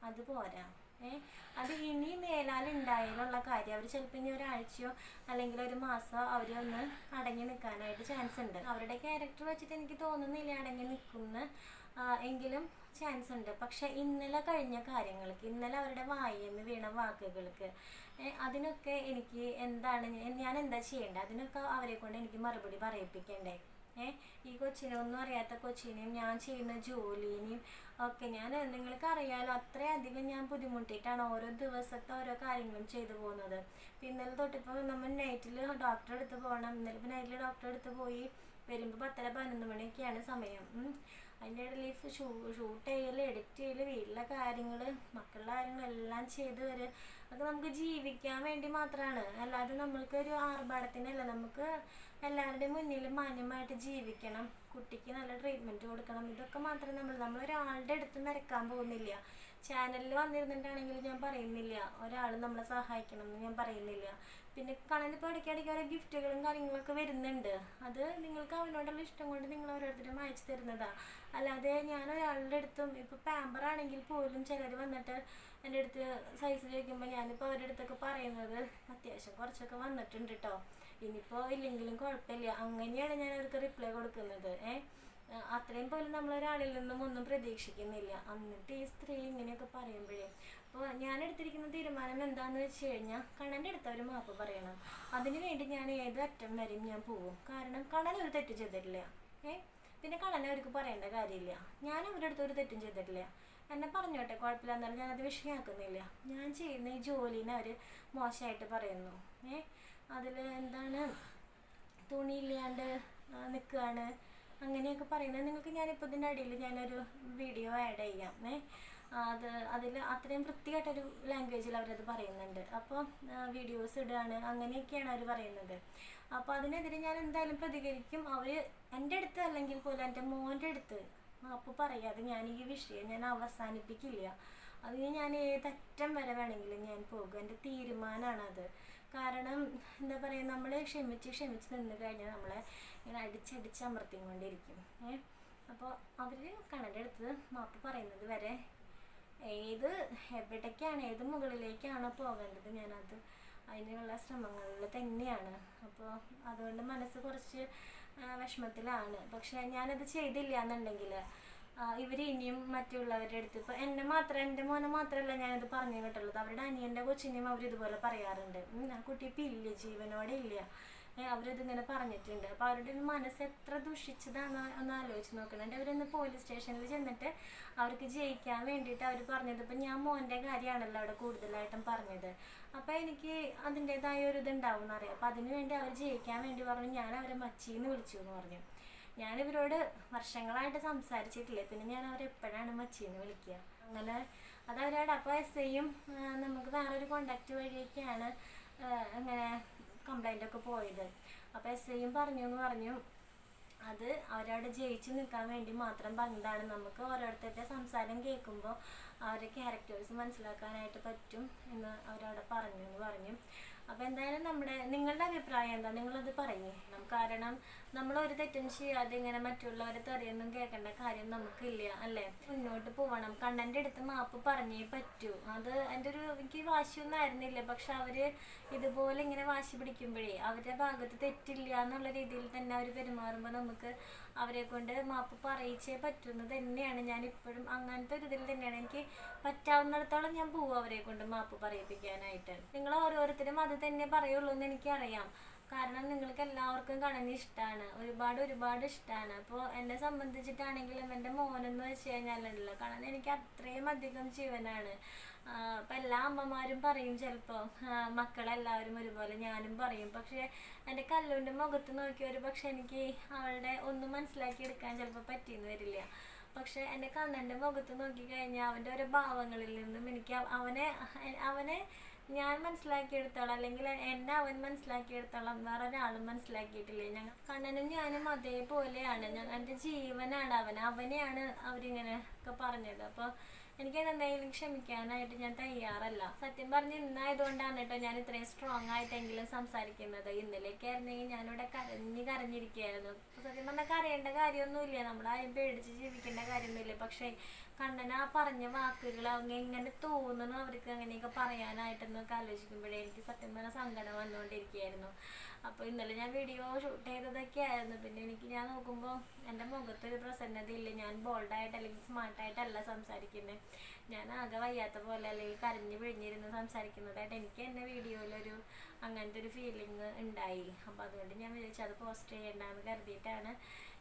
അത് പോരാ. അത് ഇനി മേലാലുണ്ടായാലുള്ള കാര്യം. അവർ ചിലപ്പോൾ ഇനി ഒരാഴ്ചയോ അല്ലെങ്കിൽ ഒരു മാസമോ അവരൊന്ന് അടങ്ങി നിൽക്കാനായിട്ട് ചാൻസ് ഉണ്ട്. അവരുടെ ക്യാരക്ടർ വെച്ചിട്ട് എനിക്ക് തോന്നുന്നില്ല അടങ്ങി നിൽക്കുന്ന എങ്കിലും ചാൻസ് ഉണ്ട്. പക്ഷെ ഇന്നലെ കഴിഞ്ഞ കാര്യങ്ങൾക്ക്, ഇന്നലെ അവരുടെ വായിന്ന് വീണ വാക്കുകൾക്ക്, അതിനൊക്കെ എനിക്ക് ഞാൻ എന്താ ചെയ്യേണ്ടത്? അതിനൊക്കെ അവരെ കൊണ്ട് എനിക്ക് മറുപടി പറയിപ്പിക്കണ്ടേ? ഈ കൊച്ചിനൊന്നും അറിയാത്ത കൊച്ചിനെയും ഞാൻ ചെയ്യുന്ന ജോലിനെയും ഒക്കെ നിങ്ങൾക്ക് അറിയാലോ, അത്രയധികം ഞാൻ ബുദ്ധിമുട്ടിയിട്ടാണ് ഓരോ ദിവസത്തെ ഓരോ കാര്യങ്ങളും ചെയ്തു പോകുന്നത്. ഇന്നലെ തൊട്ടിപ്പോൾ നമ്മൾ നൈറ്റിൽ ഡോക്ടറെ അടുത്ത് പോകണം. ഇന്നലെ നൈറ്റിൽ ഡോക്ടറെ അടുത്ത് പോയി വരുമ്പോൾ 10-11 മണിയൊക്കെയാണ് സമയം. അതിൻ്റെ ഇടയിൽ ഷൂട്ട് ചെയ്യൽ, എഡിറ്റ് ചെയ്യൽ, വീട്ടിലെ കാര്യങ്ങൾ, മക്കളുടെ കാര്യങ്ങളെല്ലാം ചെയ്ത് വരിക. അത് നമുക്ക് ജീവിക്കാൻ വേണ്ടി മാത്രമാണ്, അല്ലാതെ നമ്മൾക്കൊരു ആർഭാടത്തിനല്ല. നമുക്ക് എല്ലാവരുടെയും മുന്നിൽ മാന്യമായിട്ട് ജീവിക്കണം, കുട്ടിക്ക് നല്ല ട്രീറ്റ്മെൻറ്റ് കൊടുക്കണം. ഇതൊക്കെ മാത്രമേ നമ്മളൊരാളുടെ അടുത്ത് നിരക്കാൻ പോകുന്നില്ല. ചാനലിൽ വന്നിരുന്നിട്ടാണെങ്കിൽ ഞാൻ പറയുന്നില്ല ഒരാൾ നമ്മളെ സഹായിക്കണം എന്ന് ഞാൻ പറയുന്നില്ല. പിന്നെ കാണാനിപ്പോൾ ഇടയ്ക്കിടയ്ക്ക് ഓരോ ഗിഫ്റ്റുകളും കാര്യങ്ങളൊക്കെ വരുന്നുണ്ട്. അത് നിങ്ങൾക്ക് അവനോടുള്ള ഇഷ്ടം കൊണ്ട് നിങ്ങൾ ഓരോരുത്തരും അയച്ചു തരുന്നതാണ്. അല്ലാതെ ഞാൻ ഒരാളുടെ അടുത്തും, ഇപ്പോൾ പാമ്പറാണെങ്കിൽ പോലും ചിലർ വന്നിട്ട് എൻ്റെ അടുത്ത് സൈസ് ചോദിക്കുമ്പോൾ ഞാനിപ്പോൾ അവരുടെ അടുത്തൊക്കെ പറയുന്നത് അത്യാവശ്യം കുറച്ചൊക്കെ വന്നിട്ടുണ്ട് കേട്ടോ. ഇനിയിപ്പോൾ ഇല്ലെങ്കിലും കുഴപ്പമില്ല, അങ്ങനെയാണ് ഞാൻ അവർക്ക് റിപ്ലൈ കൊടുക്കുന്നത്. അത്രയും പോലും നമ്മളൊരാളിൽ നിന്നും ഒന്നും പ്രതീക്ഷിക്കുന്നില്ല. എന്നിട്ട് ഈ സ്ത്രീ ഇങ്ങനെയൊക്കെ പറയുമ്പോഴേ, അപ്പോൾ ഞാൻ എടുത്തിരിക്കുന്ന തീരുമാനം എന്താണെന്ന് വെച്ച് കഴിഞ്ഞാൽ, കണ്ണൻ്റെ അടുത്ത് അവർ മാപ്പ് പറയണം. അതിന് വേണ്ടി ഞാൻ ഏത് അറ്റം വരെയും ഞാൻ പോവും. കാരണം കണ്ണൻ ഒരു തെറ്റ് ചെയ്തിട്ടില്ല. പിന്നെ കണ്ണനെ അവർക്ക് പറയേണ്ട കാര്യമില്ല. ഞാൻ അവരുടെ അടുത്ത് ഒരു തെറ്റും ചെയ്തിട്ടില്ല. എന്നെ പറഞ്ഞോട്ടെ, കുഴപ്പമില്ല, എന്നാലും ഞാനത് വിഷയമാക്കുന്നില്ല. ഞാൻ ചെയ്യുന്ന ഈ ജോലിനെ അവർ മോശമായിട്ട് പറയുന്നു. അതിൽ എന്താണ്, തുണിയില്ലാണ്ട് നിൽക്കുകയാണ് അങ്ങനെയൊക്കെ പറയുന്നത്. നിങ്ങൾക്ക് ഞാനിപ്പോൾ ഇതിൻ്റെ അടിയിൽ ഞാനൊരു വീഡിയോ ആഡ് ചെയ്യാം. അതിൽ അത്രയും വൃത്തിയായിട്ടൊരു ലാംഗ്വേജിൽ അവരത് പറയുന്നുണ്ട്. അപ്പോൾ വീഡിയോസ് ഇടുകയാണ്, അങ്ങനെയൊക്കെയാണ് അവർ പറയുന്നത്. അപ്പോൾ അതിനെതിരെ ഞാൻ എന്തായാലും പ്രതികരിക്കും. അവർ എൻ്റെ അടുത്ത് അല്ലെങ്കിൽ പോലും എൻ്റെ മോൻ്റെ അടുത്ത് മാപ്പ് പറയാതെ ഞാൻ ഈ വിഷയം ഞാൻ അവസാനിപ്പിക്കില്ല. അതിന് ഞാൻ ഏതറ്റം വരെ വേണമെങ്കിലും ഞാൻ പോകും. എൻ്റെ തീരുമാനമാണത്. കാരണം എന്താ പറയുക, നമ്മൾ ക്ഷമിച്ച് നിന്ന് കഴിഞ്ഞാൽ നമ്മളെ ഇങ്ങനെ അടിച്ചമർത്തിക്കൊണ്ടിരിക്കും. അപ്പോൾ അവർ കണ്ണൻ്റെ അടുത്ത് മാപ്പ് പറയുന്നത് വരെ എവിടേക്കാണ്, ഏത് മുകളിലേക്കാണോ പോകേണ്ടത്, ഞാനത് അതിനുള്ള ശ്രമങ്ങളിൽ തന്നെയാണ്. അപ്പോൾ അതുകൊണ്ട് മനസ്സ് കുറച്ച് വിഷമത്തിലാണ്. പക്ഷെ ഞാനത് ചെയ്തില്ല എന്നുണ്ടെങ്കിൽ ഇവർ ഇനിയും മറ്റുള്ളവരുടെ അടുത്ത്, ഇപ്പോൾ എൻ്റെ മോനെ മാത്രമല്ല ഞാനത് പറഞ്ഞു കേട്ടുള്ളത്, അവരുടെ അനിയൻ്റെ കൊച്ചിനെയും അവരിതുപോലെ പറയാറുണ്ട്. ആ കുട്ടി ഇപ്പം ഇല്ല, ജീവനോടെ ഇല്ല. അവരിതിങ്ങനെ പറഞ്ഞിട്ടുണ്ട്. അപ്പോൾ അവരുടെ മനസ്സ് എത്ര ദുഷിച്ചതാണ് ഒന്ന് ആലോചിച്ച് നോക്കണം. അവരൊന്ന് പോലീസ് സ്റ്റേഷനിൽ ചെന്നിട്ട് അവർക്ക് ജയിക്കാൻ വേണ്ടിയിട്ട് അവർ പറഞ്ഞത്, ഇപ്പം ഞാൻ മോൻ്റെ കാര്യമാണല്ലോ അവിടെ കൂടുതലായിട്ടും പറഞ്ഞത്. അപ്പോൾ എനിക്ക് അതിൻ്റേതായ ഒരു ഇതുണ്ടാവും എന്നറിയാം. അപ്പോൾ അതിന് വേണ്ടി അവർ ജയിക്കാൻ വേണ്ടി പറഞ്ഞു, ഞാൻ അവരെ മച്ചീന്ന് വിളിച്ചു എന്ന് പറഞ്ഞു. ഞാനിവരോട് വർഷങ്ങളായിട്ട് സംസാരിച്ചിട്ടില്ലേ, പിന്നെ ഞാൻ അവരെപ്പോഴാണ് മച്ചീന്ന് വിളിക്കുക. അങ്ങനെ അതവരോട്. അപ്പോൾ SIയും നമുക്ക് വേറൊരു കോണ്ടാക്റ്റ് വഴിയൊക്കെയാണ് അങ്ങനെ കംപ്ലൈൻ്റൊക്കെ പോയത്. അപ്പോൾ SIയും പറഞ്ഞു അത് അവരവിടെ ജയിച്ച് നിൽക്കാൻ വേണ്ടി മാത്രം പറഞ്ഞതാണ്. നമുക്ക് ഓരോരുത്തരുടെ സംസാരം കേൾക്കുമ്പോൾ അവരുടെ ക്യാരക്ടേഴ്സ് മനസ്സിലാക്കാനായിട്ട് പറ്റും എന്ന് അവരവിടെ പറഞ്ഞു. അപ്പോൾ എന്തായാലും നിങ്ങളുടെ അഭിപ്രായം എന്താ, നിങ്ങളത് പറയേ. കാരണം നമ്മളൊരു തെറ്റും ചെയ്യാതെ ഇങ്ങനെ മറ്റുള്ളവരെ തെറിയൊന്നും കേൾക്കേണ്ട കാര്യം നമുക്കില്ല, അല്ലേ? മുന്നോട്ട് പോകണം. കണ്ണൻ്റെ അടുത്ത് മാപ്പ് പറഞ്ഞേ പറ്റൂ. അത് എനിക്ക് വാശിയൊന്നും ആയിരുന്നില്ല. പക്ഷെ അവർ ഇതുപോലെ ഇങ്ങനെ വാശി പിടിക്കുമ്പോഴേ അവരുടെ ഭാഗത്ത് തെറ്റില്ല എന്നുള്ള രീതിയിൽ തന്നെ അവർ പെരുമാറുമ്പോൾ നമുക്ക് അവരെ കൊണ്ട് മാപ്പ് പറയിച്ചേ പറ്റുന്നത് തന്നെയാണ്. ഞാനിപ്പോഴും അങ്ങനത്തെ ഒരു ഇതിൽ തന്നെയാണ്. എനിക്ക് പറ്റാവുന്നിടത്തോളം ഞാൻ പോവും അവരെ കൊണ്ട് മാപ്പ് പറയിപ്പിക്കാനായിട്ട്. നിങ്ങൾ ഓരോരുത്തരും അത് തന്നെ പറയുള്ളൂ എന്ന് എനിക്കറിയാം. കാരണം നിങ്ങൾക്ക് എല്ലാവർക്കും കണ്ണനെ ഇഷ്ടമാണ്, ഒരുപാട് ഇഷ്ടമാണ്. അപ്പോൾ എന്നെ സംബന്ധിച്ചിട്ടാണെങ്കിലും എൻ്റെ മോനെന്ന് വെച്ച് കഴിഞ്ഞാലുണ്ടല്ലോ, കണ്ണൻ എനിക്ക് അത്രയും അധികം ജീവനാണ്. അപ്പം എല്ലാ അമ്മമാരും പറയും ചിലപ്പോൾ മക്കളെല്ലാവരും ഒരുപോലെ, ഞാനും പറയും. പക്ഷേ എൻ്റെ കല്ലുവിൻ്റെ മുഖത്ത് നോക്കിയൊരു പക്ഷെ എനിക്ക് അവളുടെ ഒന്നും മനസ്സിലാക്കിയെടുക്കാൻ ചിലപ്പോൾ പറ്റിയെന്ന് വരില്ല. പക്ഷെ എൻ്റെ കണ്ണൻ്റെ മുഖത്ത് നോക്കിക്കഴിഞ്ഞാൽ അവൻ്റെ ഓരോ ഭാവങ്ങളിൽ നിന്നും എനിക്ക് അവനെ ഞാൻ മനസ്സിലാക്കിയെടുത്തോളം, അല്ലെങ്കിൽ എന്നെ അവൻ മനസ്സിലാക്കിയെടുത്തോളം വേറെ ഒരാളും മനസ്സിലാക്കിയിട്ടില്ലേ. കണ്ണനും ഞാനും അതേപോലെയാണ്. എൻ്റെ ജീവനാണ് അവനെയാണ് അവരിങ്ങനെ ഒക്കെ പറഞ്ഞത്. അപ്പോൾ എനിക്കതെന്തായാലും ക്ഷമിക്കാനായിട്ട് ഞാൻ തയ്യാറല്ല. സത്യം പറഞ്ഞ് ഇന്നായതുകൊണ്ടാണ് കേട്ടോ ഞാൻ ഇത്രയും സ്ട്രോങ് ആയിട്ടെങ്കിലും സംസാരിക്കുന്നത്. ഇന്നലേക്ക് ആയിരുന്നെങ്കിൽ ഞാനിവിടെ കരഞ്ഞിരിക്കുകയായിരുന്നു. സത്യം പറഞ്ഞാൽ കരയേണ്ട കാര്യമൊന്നുമില്ല, നമ്മളാരും പേടിച്ച് ജീവിക്കേണ്ട കാര്യമൊന്നുമില്ല. പക്ഷേ കണ്ണൻ ആ പറഞ്ഞ വാക്കുകൾ എങ്ങനെ തോന്നുന്നു അവർക്ക് അങ്ങനെയൊക്കെ പറയാനായിട്ടെന്നൊക്കെ ആലോചിക്കുമ്പോഴേ എനിക്ക് സത്യം പറഞ്ഞാൽ സങ്കടം വന്നുകൊണ്ടിരിക്കുകയായിരുന്നു. അപ്പോൾ ഇന്നലെ ഞാൻ വീഡിയോ ഷൂട്ട് ചെയ്തതൊക്കെ ആയിരുന്നു. പിന്നെ ഞാൻ നോക്കുമ്പോൾ എൻ്റെ മുഖത്തൊരു പ്രസന്നതയില്ല. ഞാൻ ബോൾഡായിട്ട് അല്ലെങ്കിൽ സ്മാർട്ടായിട്ടല്ല സംസാരിക്കുന്നത്. ഞാൻ ആകെ വയ്യാത്ത പോലെ അല്ലെങ്കിൽ കരഞ്ഞു പിഴിഞ്ഞിരുന്ന് സംസാരിക്കുന്നതായിട്ട് എനിക്ക് എൻ്റെ വീഡിയോയിലൊരു അങ്ങനത്തെ ഒരു ഫീലിംഗ് ഉണ്ടായി. അപ്പോൾ അതുകൊണ്ട് ഞാൻ വിചാരിച്ചു അത് പോസ്റ്റ് ചെയ്യേണ്ടെന്ന് കരുതിയിട്ടാണ്.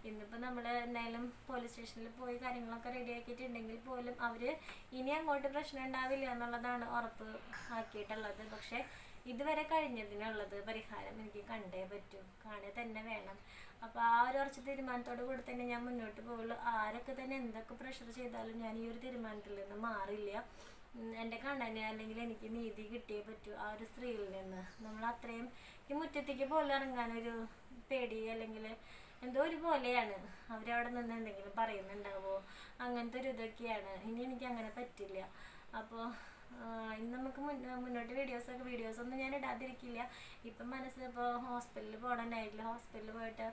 ഇന്നിപ്പോൾ നമ്മൾ എന്തായാലും പോലീസ് സ്റ്റേഷനിൽ പോയി കാര്യങ്ങളൊക്കെ റെഡി ആക്കിയിട്ടുണ്ടെങ്കിൽ പോലും അവർ ഇനി അങ്ങോട്ട് പ്രശ്നം ഉണ്ടാവില്ല എന്നുള്ളതാണ് ഉറപ്പ് ആക്കിയിട്ടുള്ളത്. പക്ഷേ ഇതുവരെ കഴിഞ്ഞതിനുള്ളത് പരിഹാരം എനിക്ക് കണ്ടേ പറ്റൂ, കാണുക തന്നെ വേണം. അപ്പോൾ ആ ഒരു ഉറച്ച തീരുമാനത്തോട് കൂടി തന്നെ ഞാൻ മുന്നോട്ട് പോകുള്ളൂ. ആരൊക്കെ തന്നെ എന്തൊക്കെ പ്രഷർ ചെയ്താലും ഞാൻ ഈ ഒരു തീരുമാനത്തിൽ നിന്ന് മാറില്ല. എൻ്റെ കണ്ണന് അല്ലെങ്കിൽ എനിക്ക് നീതി കിട്ടിയേ പറ്റൂ ആ ഒരു സ്ത്രീയിൽ നിന്ന്. നമ്മൾ അത്രയും ഈ മുറ്റത്തേക്ക് പോലെ ഇറങ്ങാനൊരു പേടി, അല്ലെങ്കിൽ എന്തോ ഒരു പോലെയാണ്. അവരവിടെ നിന്ന് എന്തെങ്കിലും പറയുന്നുണ്ടാവോ, അങ്ങനത്തെ ഒരു ഇതൊക്കെയാണ്. ഇനി എനിക്ക് അങ്ങനെ പറ്റില്ല. അപ്പോൾ ഇന്ന് നമുക്ക് മുന്നോട്ട് വീഡിയോസൊന്നും ഞാൻ ഇടാതിരിക്കില്ല. ഇപ്പം മനസ്സ് ഇപ്പോൾ ഹോസ്പിറ്റലിൽ പോകണം, നൈറ്റിൽ ഹോസ്പിറ്റലിൽ പോയിട്ട്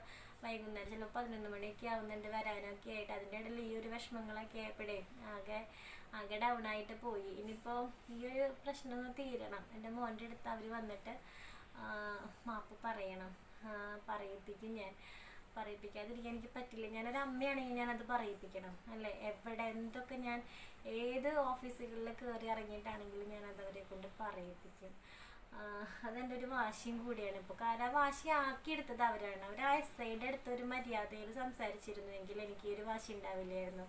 വൈകുന്നേരം ചിലപ്പോൾ 11 മണിയൊക്കെ ആവുന്നുണ്ട് വരാനൊക്കെ ആയിട്ട്. അതിൻ്റെ ഇടയിൽ ഈ ഒരു വിഷമങ്ങളൊക്കെ ആയപ്പോഴേ ആകെ ഡൗൺ ആയിട്ട് പോയി. ഇനിയിപ്പോൾ ഈ ഒരു പ്രശ്നമൊന്ന് തീരണം. എൻ്റെ മോൻ്റെ അടുത്ത് അവർ വന്നിട്ട് മാപ്പ് പറയണം. പറയിപ്പിക്കും ഞാൻ. പറയിപ്പിക്കാതിരിക്കാൻ എനിക്ക് പറ്റില്ല. ഞാനൊരു അമ്മയാണെങ്കിൽ ഞാനത് പറയിപ്പിക്കണം അല്ലേ? എവിടെ എന്തൊക്കെ ഞാൻ ഏത് ഓഫീസുകളിൽ കയറി ഇറങ്ങിയിട്ടാണെങ്കിലും ഞാനത് അവരെ കൊണ്ട് പറയിപ്പിക്കും. അതെൻ്റെ ഒരു വാശിയും കൂടിയാണ് ഇപ്പോൾ. കാരണം ആ വാശി ആക്കിയെടുത്തത് അവരാണ്. അവർ ആ SIയുടെ അടുത്ത് ഒരു മര്യാദയിൽ സംസാരിച്ചിരുന്നുവെങ്കിൽ എനിക്ക് ഒരു വാശി ഉണ്ടാവില്ലായിരുന്നു.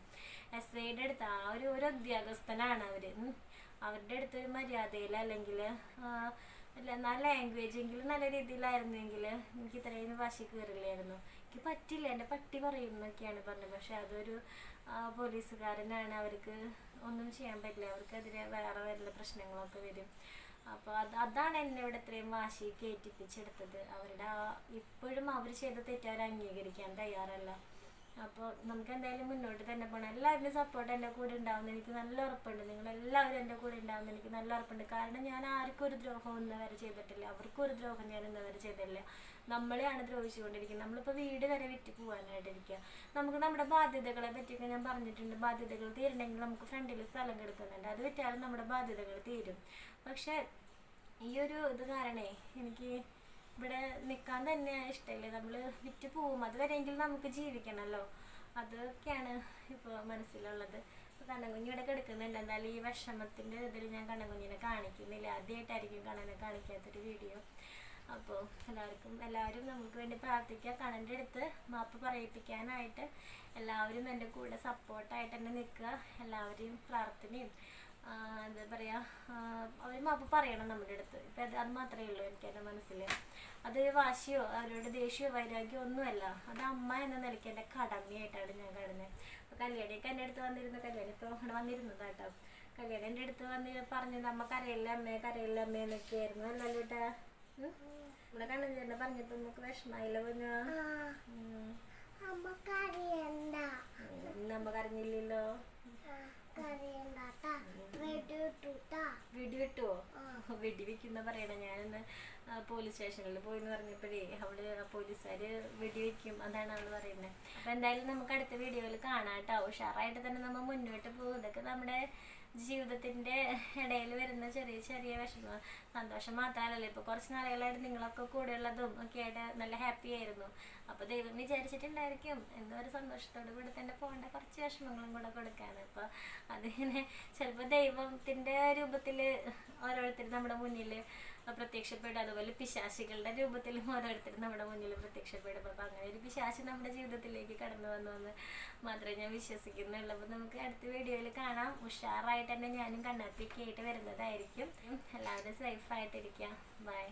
SIയുടെ അടുത്ത് ഒരു ഉദ്യോഗസ്ഥനാണ് അവർ. അവരുടെ അടുത്തൊരു മര്യാദയിൽ അല്ലെങ്കിൽ അല്ല ലാംഗ്വേജ് എങ്കിലും നല്ല രീതിയിലായിരുന്നെങ്കിൽ എനിക്ക് ഇത്രയും വാശി കയറില്ലായിരുന്നു. എനിക്ക് പറ്റില്ല, എൻ്റെ പട്ടി പറയും എന്നൊക്കെയാണ് പറഞ്ഞത്. പക്ഷെ അതൊരു പോലീസുകാരനാണ്, അവർക്ക് ഒന്നും ചെയ്യാൻ പറ്റില്ല. അവർക്കെതിരെ വേറെ വല്ല പ്രശ്നങ്ങളൊക്കെ വരും. അപ്പോൾ അതാണ് എന്നെ ഇവിടെ ഇത്രയും വാശി കയറ്റിപ്പിച്ചെടുത്തത്. അവരുടെ ഇപ്പോഴും അവർ ചെയ്ത തെറ്റ് അവർ അംഗീകരിക്കാൻ തയ്യാറല്ല. അപ്പോൾ നമുക്ക് എന്തായാലും മുന്നോട്ട് തന്നെ പോകണം. എല്ലാവരുടെയും സപ്പോർട്ട് എൻ്റെ കൂടെ ഉണ്ടാവുമെന്ന് എനിക്ക് നല്ല ഉറപ്പുണ്ട്. നിങ്ങളെല്ലാവരും എൻ്റെ കൂടെ ഉണ്ടാവുമെന്ന് എനിക്ക് നല്ല ഉറപ്പുണ്ട്. കാരണം ഞാൻ ആർക്കും ഒരു ദ്രോഹം ഇന്ന് വരെ ചെയ്തിട്ടില്ല. അവർക്കും ഒരു ദ്രോഹം ഞാൻ ഇന്ന് വരെ ചെയ്തിട്ടില്ല. നമ്മളെയാണ് ദ്രോഹിച്ചുകൊണ്ടിരിക്കുന്നത്. നമ്മളിപ്പോൾ വീട് വരെ വിറ്റ് പോകാനായിട്ടിരിക്കുക. നമുക്ക് നമ്മുടെ ബാധ്യതകളെ പറ്റിയൊക്കെ ഞാൻ പറഞ്ഞിട്ടുണ്ട്. ബാധ്യതകൾ തീരണമെങ്കിൽ നമുക്ക് ഫ്രണ്ടിൽ സ്ഥലം കിടക്കുന്നുണ്ട്. അത് വിറ്റാലും നമ്മുടെ ബാധ്യതകൾ തീരും. പക്ഷെ ഈ ഒരു ഇത് കാരണേ എനിക്ക് ഇവിടെ നിൽക്കാൻ തന്നെ ഇഷ്ടമില്ല. നമ്മൾ വിറ്റ് പോവും, അതുവരെയെങ്കിലും നമുക്ക് ജീവിക്കണമല്ലോ. അതൊക്കെയാണ് ഇപ്പോൾ മനസ്സിലുള്ളത്. ഇപ്പോൾ കണ്ണൻകുഞ്ഞ് ഇവിടെ കിടക്കുന്നുണ്ട്. എന്തായാലും ഈ വിഷമത്തിൻ്റെ ഇതിൽ ഞാൻ കണ്ണൻകുഞ്ഞിനെ കാണിക്കുന്നില്ല. ആദ്യമായിട്ടായിരിക്കും കണ്ണനെ കാണിക്കാത്തൊരു വീഡിയോ. അപ്പോൾ എല്ലാവരും നമുക്ക് വേണ്ടി പ്രാർത്ഥിക്കുക. കണ്ണൻ്റെ അടുത്ത് മാപ്പ് പറയിപ്പിക്കാനായിട്ട് എല്ലാവരും എൻ്റെ കൂടെ സപ്പോർട്ടായിട്ട് തന്നെ നിൽക്കുക. എല്ലാവരെയും പ്രാർത്ഥനയും എന്താ പറയുക, അവർ മാപ്പ് പറയണം നമ്മുടെ അടുത്ത്. ഇപ്പം അത് മാത്രമേ ഉള്ളൂ എനിക്കെൻ്റെ മനസ്സിൽ. അത് വാശിയോ അവരോട് ദേഷ്യമോ വൈരാഗ്യമോ ഒന്നുമല്ല. അത് അമ്മ എന്ന നിലയ്ക്ക് എൻ്റെ കടമയായിട്ടാണ് ഞാൻ കാണുന്നത്. അപ്പോൾ കല്യാണിയൊക്കെ എൻ്റെ അടുത്ത് വന്നിരുന്നു. കല്യാണി ഇപ്പോൾ ഇവിടെ വന്നിരുന്നത് കേട്ടോ. കല്യാണി എൻ്റെ അടുത്ത് വന്ന് പറഞ്ഞത് അമ്മ കരയില്ല അമ്മേ എന്നൊക്കെ ആയിരുന്നു. അല്ലല്ലോ കേട്ടാ, ഇവിടെ കണ്ണഞ്ചേട്ടനെ പറഞ്ഞപ്പോൾ നമുക്ക് വിഷമായില്ല. അമ്മ കരഞ്ഞില്ലല്ലോ. വെടിവെട്ടുവോ? വെടിവെക്കുന്ന പറയണേ. ഞാനിന്ന് പോലീസ് സ്റ്റേഷനിൽ പോയിന്ന് പറഞ്ഞപ്പോഴേ അവിടെ പോലീസുകാര് വെടിവെക്കും, അതാണ് അവള് പറയുന്നത്. അപ്പൊ എന്തായാലും നമുക്ക് അടുത്ത വീഡിയോയിൽ കാണാം കേട്ടോ. ഉഷാറായിട്ട് തന്നെ നമ്മൾ മുന്നോട്ട് പോകും. ഇതൊക്കെ നമ്മുടെ ജീവിതത്തിന്റെ ഇടയിൽ വരുന്ന ചെറിയ ചെറിയ വിഷമം. സന്തോഷം മാത്രമല്ലല്ലോ. ഇപ്പൊ കുറച്ച് നാളുകളായിട്ട് നിങ്ങളൊക്കെ കൂടെയുള്ളതും ഒക്കെ ആയിട്ട് നല്ല ഹാപ്പി ആയിരുന്നു. അപ്പൊ ദൈവം വിചാരിച്ചിട്ടുണ്ടായിരിക്കും എന്തോ ഒരു സന്തോഷത്തോടു കൂടി തന്നെ പോകേണ്ട കുറച്ച് വിഷമങ്ങളും കൂടെ കൊടുക്കാണ്. അപ്പൊ അതിങ്ങനെ ചിലപ്പോൾ ദൈവത്തിന്റെ രൂപത്തില് ഓരോരുത്തർ നമ്മുടെ മുന്നിൽ പ്രത്യക്ഷപ്പെടും. അതുപോലെ പിശാചികളുടെ രൂപത്തിലും ഓരോരുത്തർ നമ്മുടെ മുന്നിൽ പ്രത്യക്ഷപ്പെടും. അപ്പൊ അങ്ങനെ ഒരു പിശാചി നമ്മുടെ ജീവിതത്തിലേക്ക് കടന്നു വന്നു മാത്രമേ ഞാൻ വിശ്വസിക്കുന്നുള്ളൂ. അപ്പൊ നമുക്ക് അടുത്ത വീഡിയോയിൽ കാണാം. ഉഷാറായിട്ട് തന്നെ ഞാനും കണ്ണാപ്പിയൊക്കെ ആയിട്ട് വരുന്നതായിരിക്കും. എല്ലാവരും സേഫ് ആയിട്ടിരിക്കാം. ബൈ.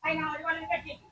I know,